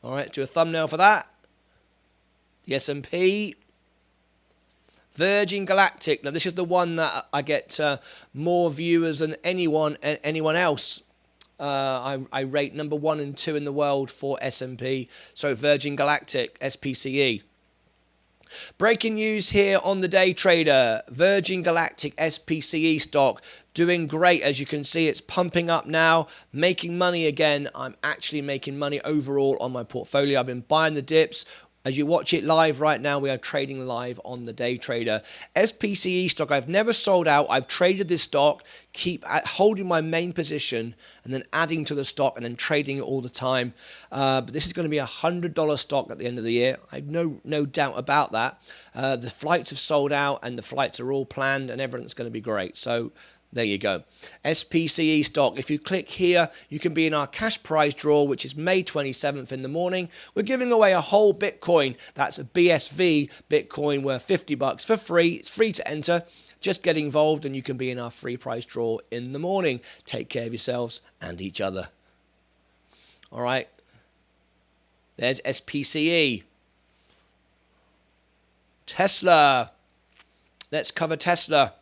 All right, do a thumbnail for that. The S&P. Virgin Galactic. Now, this is the one that I get more viewers than anyone else. I rate number 1 and 2 in the world for S&P. So Virgin Galactic, SPCE. Breaking news here on the day trader. Virgin Galactic SPCE stock doing great. As you can see, it's pumping up now, making money again. I'm actually making money overall on my portfolio. I've been buying the dips. As you watch it live right now, we are trading live on the day trader. SPCE stock, I've never sold out. I've traded this stock, holding my main position and then adding to the stock and then trading it all the time. But this is going to be a $100 stock at the end of the year. I have no doubt about that. The flights have sold out and the flights are all planned and everything's going to be great. So there you go. SPCE stock. If you click here, you can be in our cash prize draw, which is May 27th in the morning. We're giving away a whole Bitcoin. That's a BSV Bitcoin worth 50 bucks for free. It's free to enter. Just get involved and you can be in our free prize draw in the morning. Take care of yourselves and each other. All right. There's SPCE. Tesla. Let's cover Tesla.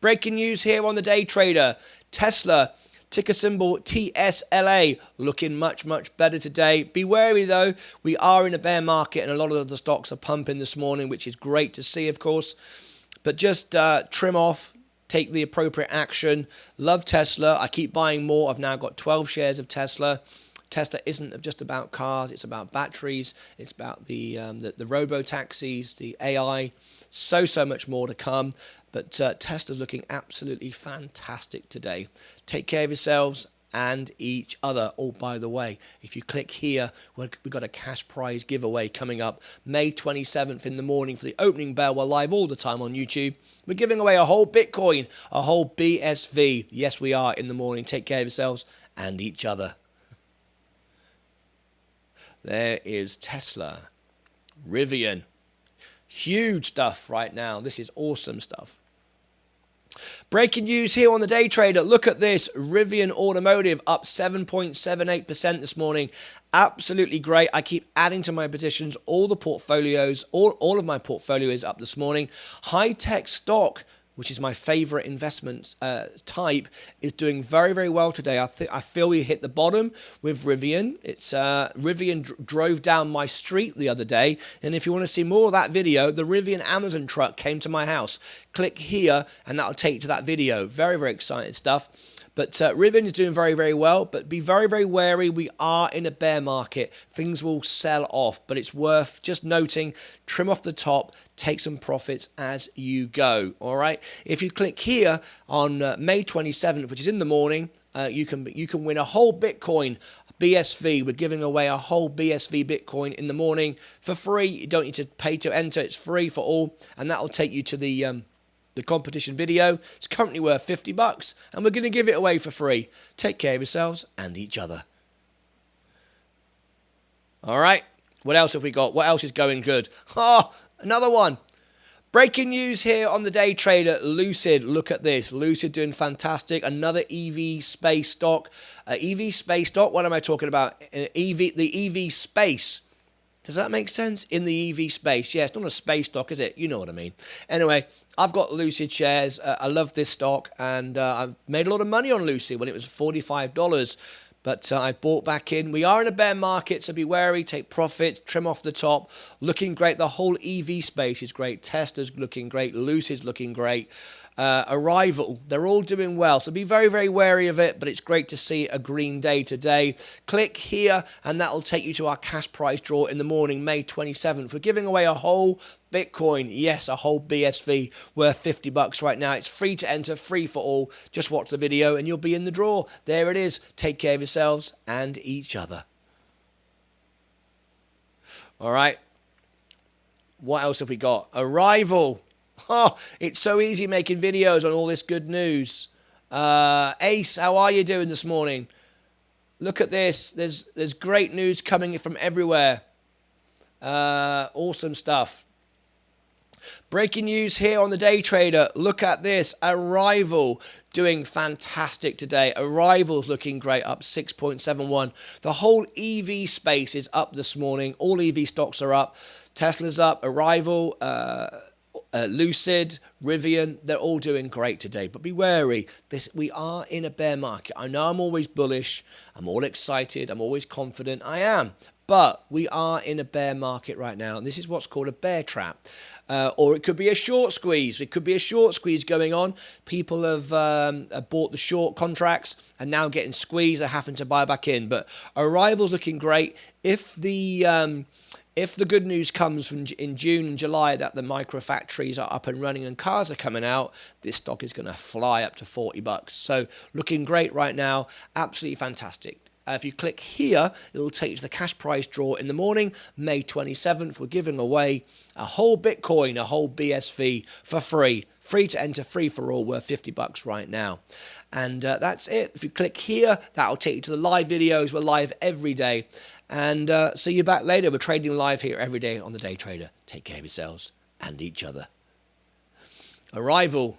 Breaking news here on the day trader. Tesla Ticker symbol TSLA, looking much, much better today. Be wary though, we are in a bear market and a lot of the stocks are pumping this morning, which is great to see, of course. But just trim off, take the appropriate action. Love Tesla. I keep buying more. I've now got 12 shares of Tesla. Tesla isn't just about cars, it's about batteries, it's about the robo-taxis, the AI, so much more to come. But Tesla's looking absolutely fantastic today. Take care of yourselves and each other. Oh, by the way, if you click here, we've got a cash prize giveaway coming up May 27th in the morning for the opening bell. We're live all the time on YouTube. We're giving away a whole Bitcoin, a whole BSV. Yes, we are in the morning. Take care of yourselves and each other. There is Tesla, Rivian. Huge stuff right now. This is awesome stuff. Breaking news here on the Day Trader. Look at this. Rivian Automotive up 7.78% this morning. Absolutely great. I keep adding to my positions. All the portfolios, all of my portfolio is up this morning. High-tech stock, which is my favorite investment type, is doing very, very well today. I feel we hit the bottom with Rivian. Rivian drove down my street the other day, and if you want to see more of that video, the Rivian Amazon truck came to my house. Click here, and that'll take you to that video. Very, very exciting stuff. But Rivian is doing very, very well, but be very, very wary. We are in a bear market. Things will sell off, but it's worth just noting, trim off the top, take some profits as you go, all right? If you click here on May 27th, which is in the morning, you can win a whole Bitcoin BSV. We're giving away a whole BSV Bitcoin in the morning for free. You don't need to pay to enter. It's free for all, and that'll take you to the competition video. It's currently worth $50, and we're going to give it away for free. Take care of yourselves and each other. All right. What else have we got? What else is going good? Oh, another one. Breaking news here on the Day Trader. Lucid. Look at this. Lucid doing fantastic. Another EV space stock. EV space stock. What am I talking about? The EV space. Does that make sense? In the EV space. Yeah, it's not a space stock, is it? You know what I mean. Anyway, I've got Lucid shares. I love this stock, and I've made a lot of money on Lucid when it was $45. But I've bought back in. We are in a bear market, so be wary. Take profits, trim off the top. Looking great. The whole EV space is great. Tesla's looking great. Lucid's looking great. Arrival, they're all doing well, so be very, very wary of it, but it's great to see a green day today. Click here, and that'll take you to our cash prize draw in the morning, May 27th. We're giving away a whole Bitcoin, yes, a whole BSV worth $50 right now. It's free to enter, free for all. Just watch the video, and you'll be in the draw. There it is. Take care of yourselves and each other. All right. What else have we got? Arrival. Oh, it's so easy making videos on all this good news. Ace, how are you doing this morning? Look at this. There's great news coming from everywhere. Awesome stuff. Breaking news here on the Day Trader. Look at this. Arrival doing fantastic today. Arrival's looking great, up 6.71. The whole EV space is up this morning. All EV stocks are up. Tesla's up. Arrival, Lucid, Rivian, they're all doing great today. But be wary, we are in a bear market. I know I'm always bullish, I'm all excited, I'm always confident, I am. But we are in a bear market right now, and this is what's called a bear trap. Or it could be a short squeeze. It could be a short squeeze going on. People have bought the short contracts and now getting squeezed, are having to buy back in. But Arrival's looking great. If the good news comes in June and July that the micro factories are up and running and cars are coming out, this stock is going to fly up to $40. So looking great right now. Absolutely fantastic. If you click here, it will take you to the cash prize draw in the morning, May 27th. We're giving away a whole Bitcoin, a whole BSV for free. Free to enter, free for all, worth $50 right now. And that's it. If you click here, that'll take you to the live videos. We're live every day. And see you back later. We're trading live here every day on the Day Trader. Take care of yourselves and each other. Arrival.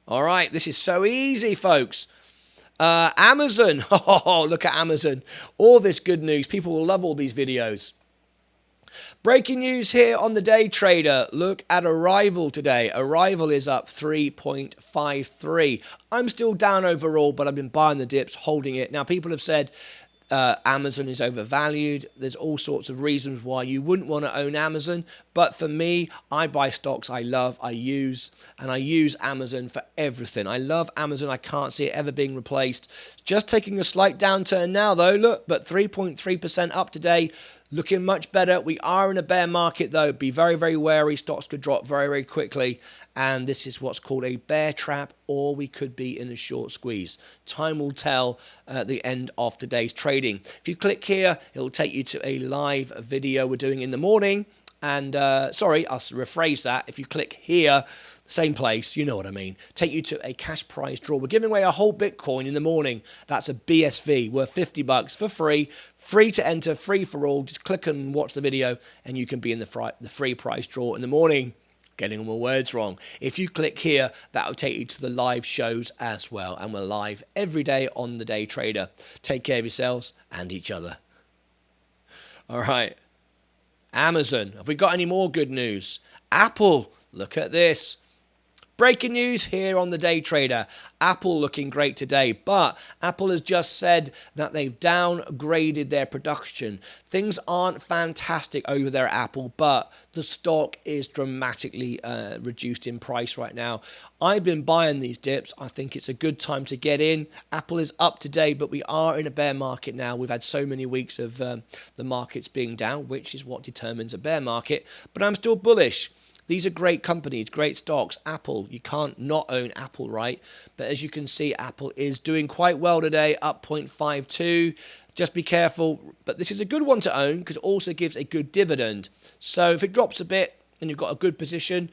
All right, this is so easy, folks. Amazon. Oh, look at Amazon. All this good news. People will love all these videos. Breaking news here on the Day Trader. Look at Arrival today. Arrival is up 3.53. I'm still down overall, but I've been buying the dips, holding it. Now, people have said Amazon is overvalued. There's all sorts of reasons why you wouldn't want to own Amazon. But for me, I buy stocks I love, I use Amazon for everything. I love Amazon. I can't see it ever being replaced. Just taking a slight downturn now, though. Look, but 3.3% up today. Looking much better. We are in a bear market, though. Be very, very wary. Stocks could drop very, very quickly. And this is what's called a bear trap, or we could be in a short squeeze. Time will tell at the end of today's trading. If you click here, it'll take you to a live video we're doing in the morning. And sorry, I'll rephrase that. If you click here, same place, you know what I mean. Take you to a cash prize draw. We're giving away a whole Bitcoin in the morning. That's a BSV worth $50 for free. Free to enter, free for all. Just click and watch the video and you can be in the free prize draw in the morning. Getting all my words wrong. If you click here, that will take you to the live shows as well. And we're live every day on the Day Trader. Take care of yourselves and each other. All right. Amazon. Have we got any more good news? Apple. Look at this. Breaking news here on the Day Trader. Apple looking great today, but Apple has just said that they've downgraded their production. Things aren't fantastic over there at Apple, but the stock is dramatically reduced in price right now. I've been buying these dips. I think it's a good time to get in. Apple is up today, but we are in a bear market now. We've had so many weeks of the markets being down, which is what determines a bear market, but I'm still bullish. These are great companies, great stocks. Apple, you can't not own Apple, right? But as you can see, Apple is doing quite well today, up 0.52. Just be careful. But this is a good one to own because it also gives a good dividend. So if it drops a bit and you've got a good position,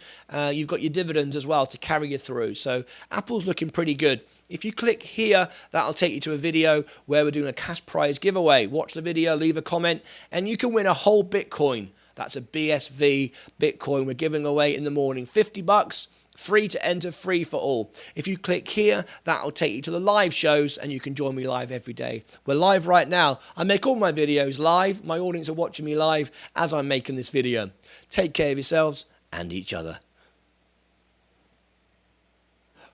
you've got your dividends as well to carry you through. So Apple's looking pretty good. If you click here, that'll take you to a video where we're doing a cash prize giveaway. Watch the video, leave a comment, and you can win a whole Bitcoin. That's a BSV Bitcoin we're giving away in the morning. $50, free to enter, free for all. If you click here, that'll take you to the live shows and you can join me live every day. We're live right now. I make all my videos live. My audience are watching me live as I'm making this video. Take care of yourselves and each other.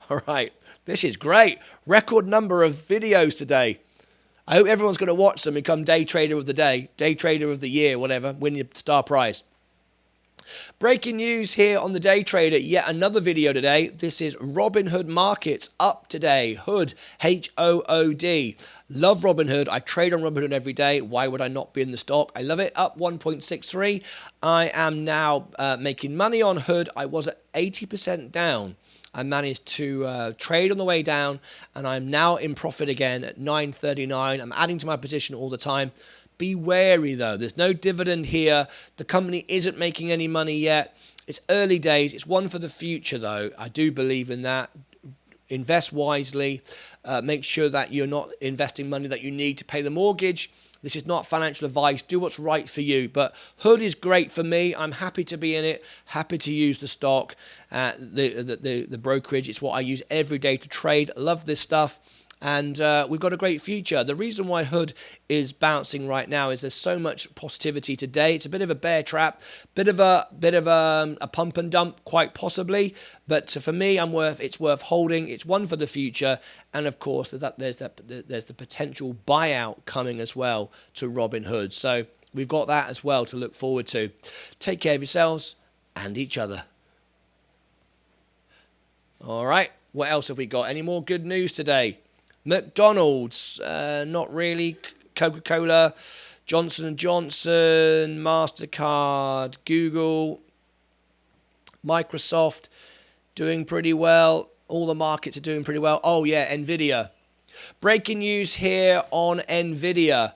All right, this is great. Record number of videos today. I hope everyone's going to watch them, become Day Trader of the Day, Day Trader of the Year, whatever, win your star prize. Breaking news here on the Day Trader, yet another video today. This is Robinhood markets up today. Hood, H-O-O-D. Love Robinhood. I trade on Robinhood every day. Why would I not be in the stock? I love it. Up 1.63. I am now making money on Hood. I was at 80% down. I managed to trade on the way down, and I'm now in profit again at 9.39. I'm adding to my position all the time. Be wary, though. There's no dividend here. The company isn't making any money yet. It's early days. It's one for the future, though. I do believe in that. Invest wisely. Make sure that you're not investing money that you need to pay the mortgage. This is not financial advice. Do what's right for you. But Hood is great for me. I'm happy to be in it. Happy to use the stock, the brokerage. It's what I use every day to trade. Love this stuff. And we've got a great future. The reason why Hood is bouncing right now is there's so much positivity today. It's a bit of a bear trap, bit of a pump and dump, quite possibly. But for me, it's worth holding. It's one for the future, and of course, there's the potential buyout coming as well to Robinhood. So we've got that as well to look forward to. Take care of yourselves and each other. All right. What else have we got? Any more good news today? McDonald's, not really. Coca-Cola, Johnson & Johnson, MasterCard, Google, Microsoft, doing pretty well. All the markets are doing pretty well. Oh, yeah, NVIDIA. Breaking news here on NVIDIA.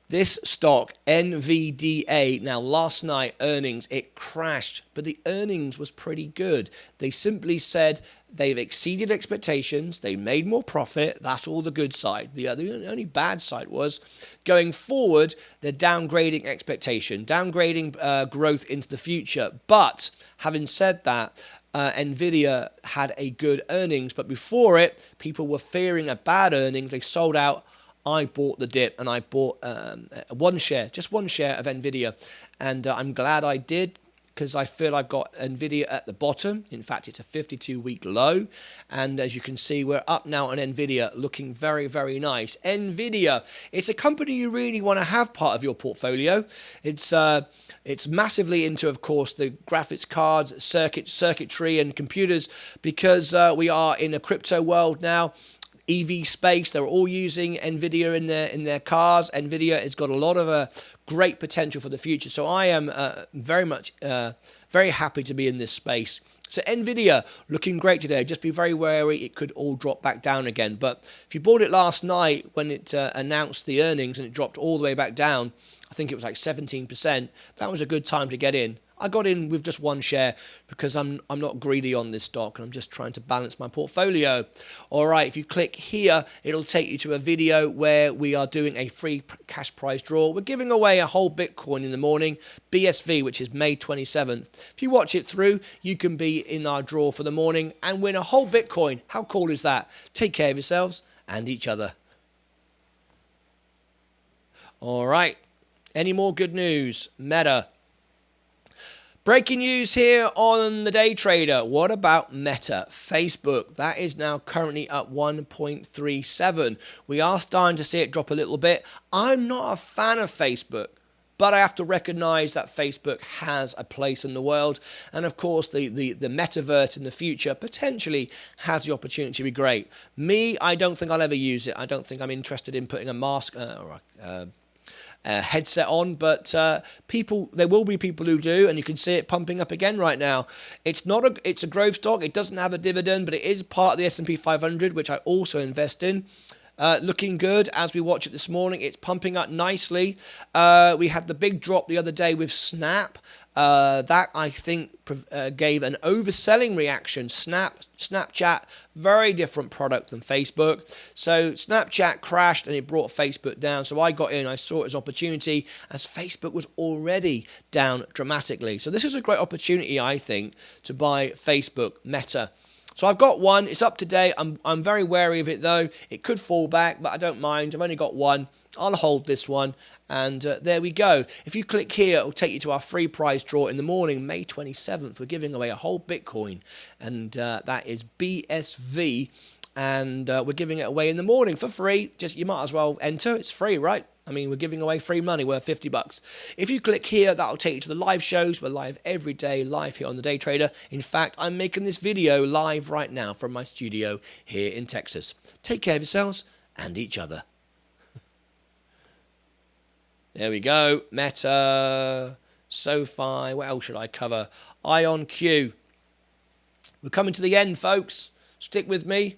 This stock, NVDA, now last night earnings, it crashed, but the earnings was pretty good. They simply said they've exceeded expectations, they made more profit, that's all the good side. The only bad side was going forward, they're downgrading expectation, downgrading growth into the future. But having said that, NVIDIA had a good earnings, but before it, people were fearing a bad earnings. They sold out I bought the dip, and I bought just one share of NVIDIA, and I'm glad I did, because I feel I've got NVIDIA at the bottom. In fact, it's a 52-week low. And as you can see, we're up now on NVIDIA, looking very, very nice. NVIDIA, it's a company you really want to have part of your portfolio. It's massively into, of course, the graphics cards, circuitry and computers, because we are in a crypto world now. EV space, they're all using NVIDIA in their cars. NVIDIA has got a lot of great potential for the future. So I am very happy to be in this space. So NVIDIA looking great today. Just be very wary. It could all drop back down again. But if you bought it last night when it announced the earnings and it dropped all the way back down, I think it was like 17%, that was a good time to get in. I got in with just one share because I'm not greedy on this stock, and I'm just trying to balance my portfolio. All right, if you click here, it'll take you to a video where we are doing a free cash prize draw. We're giving away a whole Bitcoin in the morning, BSV, which is May 27th. If you watch it through, you can be in our draw for the morning and win a whole Bitcoin. How cool is that? Take care of yourselves and each other. All right, any more good news? Meta. Breaking news here on the Day Trader. What about Meta? Facebook, that is now currently at 1.37. We are starting to see it drop a little bit. I'm not a fan of Facebook, but I have to recognize that Facebook has a place in the world. And of course, the metaverse in the future potentially has the opportunity to be great. Me, I don't think I'll ever use it. I don't think I'm interested in putting a mask or a headset on, but there will be people who do, and you can see it pumping up again right now. It's a growth stock. It doesn't have a dividend, but it is part of the S&P 500, which I also invest in. Looking good as we watch it this morning. It's pumping up nicely. We had the big drop the other day with Snap. That, I think, gave an overselling reaction. Snapchat, very different product than Facebook. So Snapchat crashed and it brought Facebook down. So I got in, I saw it as opportunity, as Facebook was already down dramatically. So this is a great opportunity, I think, to buy Facebook Meta. So I've got one. It's up to date. I'm very wary of it, though. It could fall back, but I don't mind. I've only got one. I'll hold this one. And there we go. If you click here, it'll take you to our free prize draw in the morning, May 27th. We're giving away a whole Bitcoin. And that is BSV. And we're giving it away in the morning for free. You might as well enter. It's free, right? I mean, we're giving away free money worth $50. If you click here, that'll take you to the live shows. We're live every day, live here on the Day Trader. In fact, I'm making this video live right now from my studio here in Texas. Take care of yourselves and each other. There we go. Meta, SoFi. What else should I cover? IonQ. We're coming to the end, folks. Stick with me.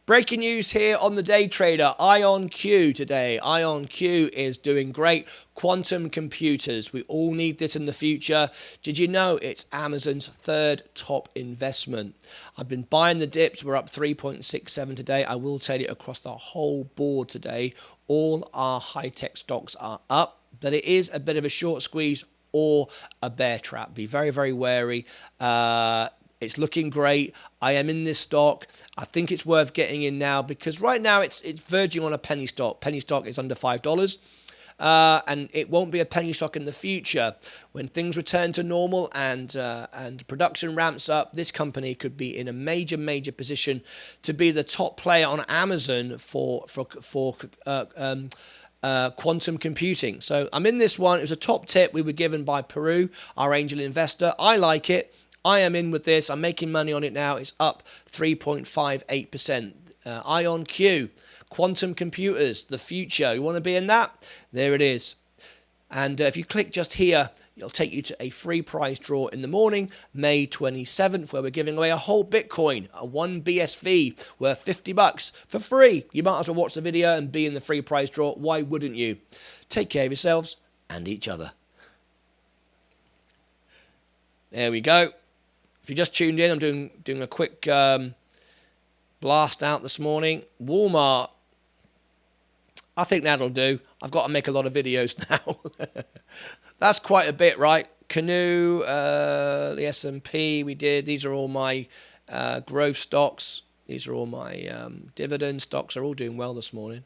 Breaking news here on the Day Trader. IonQ today. IonQ is doing great. Quantum computers. We all need this in the future. Did you know it's Amazon's third top investment? I've been buying the dips. We're up 3.67 today. I will tell you across the whole board today, all our high-tech stocks are up, but it is a bit of a short squeeze or a bear trap. Be very, very wary. It's looking great. I am in this stock. I think it's worth getting in now because right now it's verging on a penny stock. Penny stock is under $5. And it won't be a penny stock in the future. When things return to normal and production ramps up, this company could be in a major, major position to be the top player on Amazon for quantum computing. So I'm in this one. It was a top tip we were given by Peru, our angel investor. I like it. I am in with this. I'm making money on it now. It's up 3.58%. IonQ, quantum computers, the future. You want to be in that? There it is. And if you click just here, it'll take you to a free prize draw in the morning, May 27th, where we're giving away a whole Bitcoin, a 1 BSV worth $50 for free. You might as well watch the video and be in the free prize draw. Why wouldn't you? Take care of yourselves and each other. There we go. If you just tuned in, I'm doing a quick blast out this morning. Walmart. I think that'll do. I've got to make a lot of videos now. That's quite a bit, right? Canoe, the S&P we did. These are all my growth stocks. These are all my dividend stocks. Are all doing well this morning.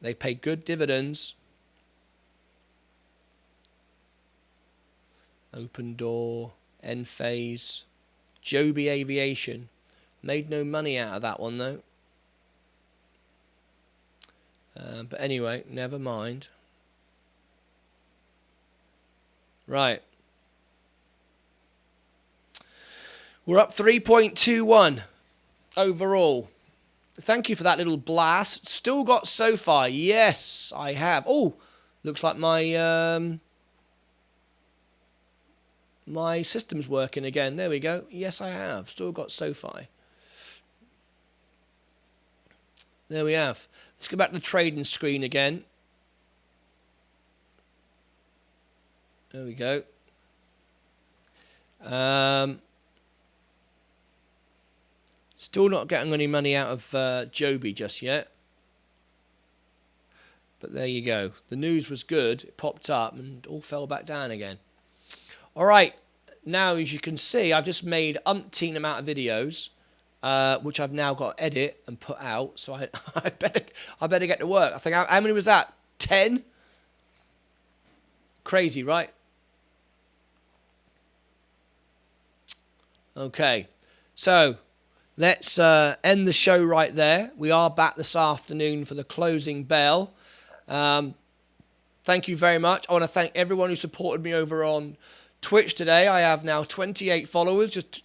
They pay good dividends. Open Door, Enphase, Joby Aviation. Made no money out of that one though. But anyway, never mind. Right. We're up 3.21 overall. Thank you for that little blast. Still got so far. Yes, I have. Oh, looks like my my system's working again. There we go. Yes, I have. Still got SoFi. There we have. Let's go back to the trading screen again. There we go. Still not getting any money out of Joby just yet. But there you go. The news was good. It popped up and all fell back down again. All right. Now, as you can see, I've just made umpteen amount of videos, which I've now got to edit and put out. So I better get to work. I think, how many was that? 10? Crazy, right? Okay. So let's end the show right there. We are back this afternoon for the closing bell. Thank you very much. I want to thank everyone who supported me over on Twitch today. I have now 28 followers, just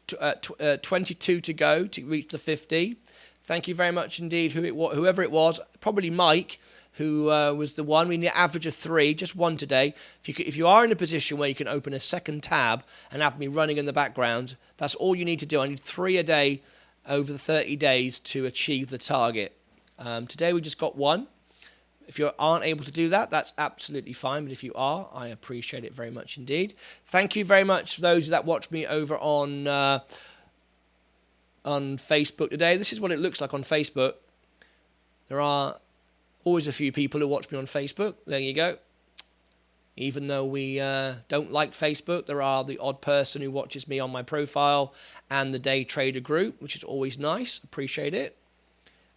22 to go to reach the 50. Thank you very much indeed, whoever it was, probably Mike, who was the one. We need an average of 3, just 1 today. If you are in a position where you can open a second tab and have me running in the background, that's all you need to do. I need 3 a day over the 30 days to achieve the target. Today we just got 1. If you aren't able to do that, that's absolutely fine. But if you are, I appreciate it very much indeed. Thank you very much for those that watch me over on Facebook today. This is what it looks like on Facebook. There are always a few people who watch me on Facebook. There you go. Even though we don't like Facebook, there are the odd person who watches me on my profile and the Day Trader group, which is always nice. Appreciate it.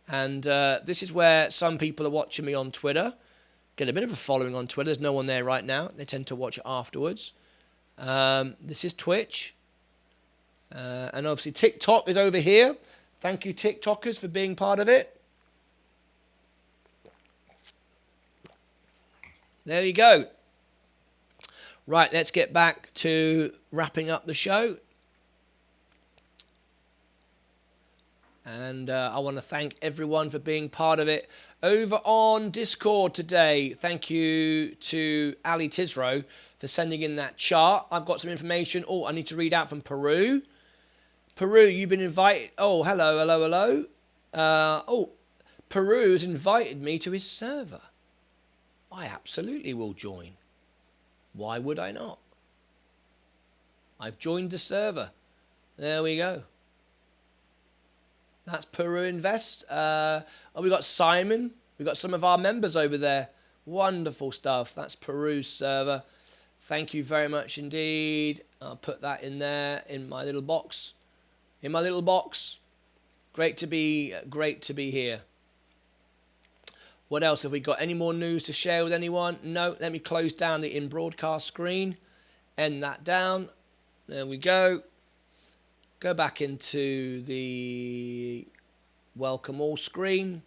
And this is where some people are watching me on Twitter. Get a bit of a following on Twitter. There's no one there right now. They tend to watch it afterwards. This is Twitch. And obviously TikTok is over here. Thank you, TikTokers, for being part of it. There you go. Right, let's get back to wrapping up the show. And I want to thank everyone for being part of it over on Discord today. Thank you to Ali Tisro for sending in that chart. I've got some information. Oh, I need to read out from Peru. Peru, you've been invited. Oh, hello. Oh, Peru's invited me to his server. I absolutely will join. Why would I not? I've joined the server. There we go. That's Peru Invest. Oh, we got Simon. We got some of our members over there. Wonderful stuff. That's Peru's server. Thank you very much indeed. I'll put that in there in my little box. Great to be here. What else have we got? Any more news to share with anyone? No. Let me close down the in-broadcast screen. End that down. There we go. Go back into the welcome all screen.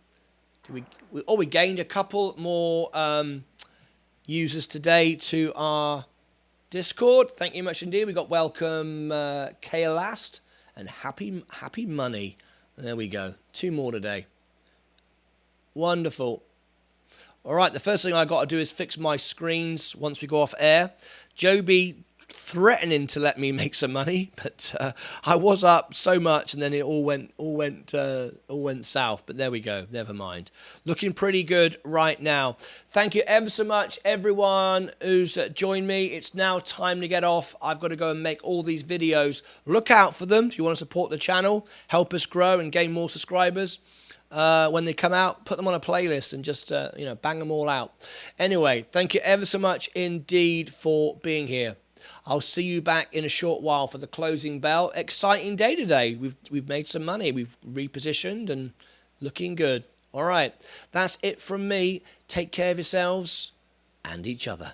We gained a couple more users today to our Discord. Thank you much indeed. We got welcome Kaelast and Happy Money. There we go. 2 more today. Wonderful. All right, the first thing I got to do is fix my screens once we go off air. Joby threatening to let me make some money, but I was up so much and then it all went south. But there we go. Never mind. Looking pretty good right now. Thank you ever so much, everyone who's joined me. It's now time to get off. I've got to go and make all these videos. Look out for them if you want to support the channel, help us grow and gain more subscribers. When they come out, put them on a playlist and just bang them all out. Anyway, thank you ever so much indeed for being here. I'll see you back in a short while for the closing bell. Exciting day today. We've made some money. We've repositioned and looking good. All right, that's it from me. Take care of yourselves and each other.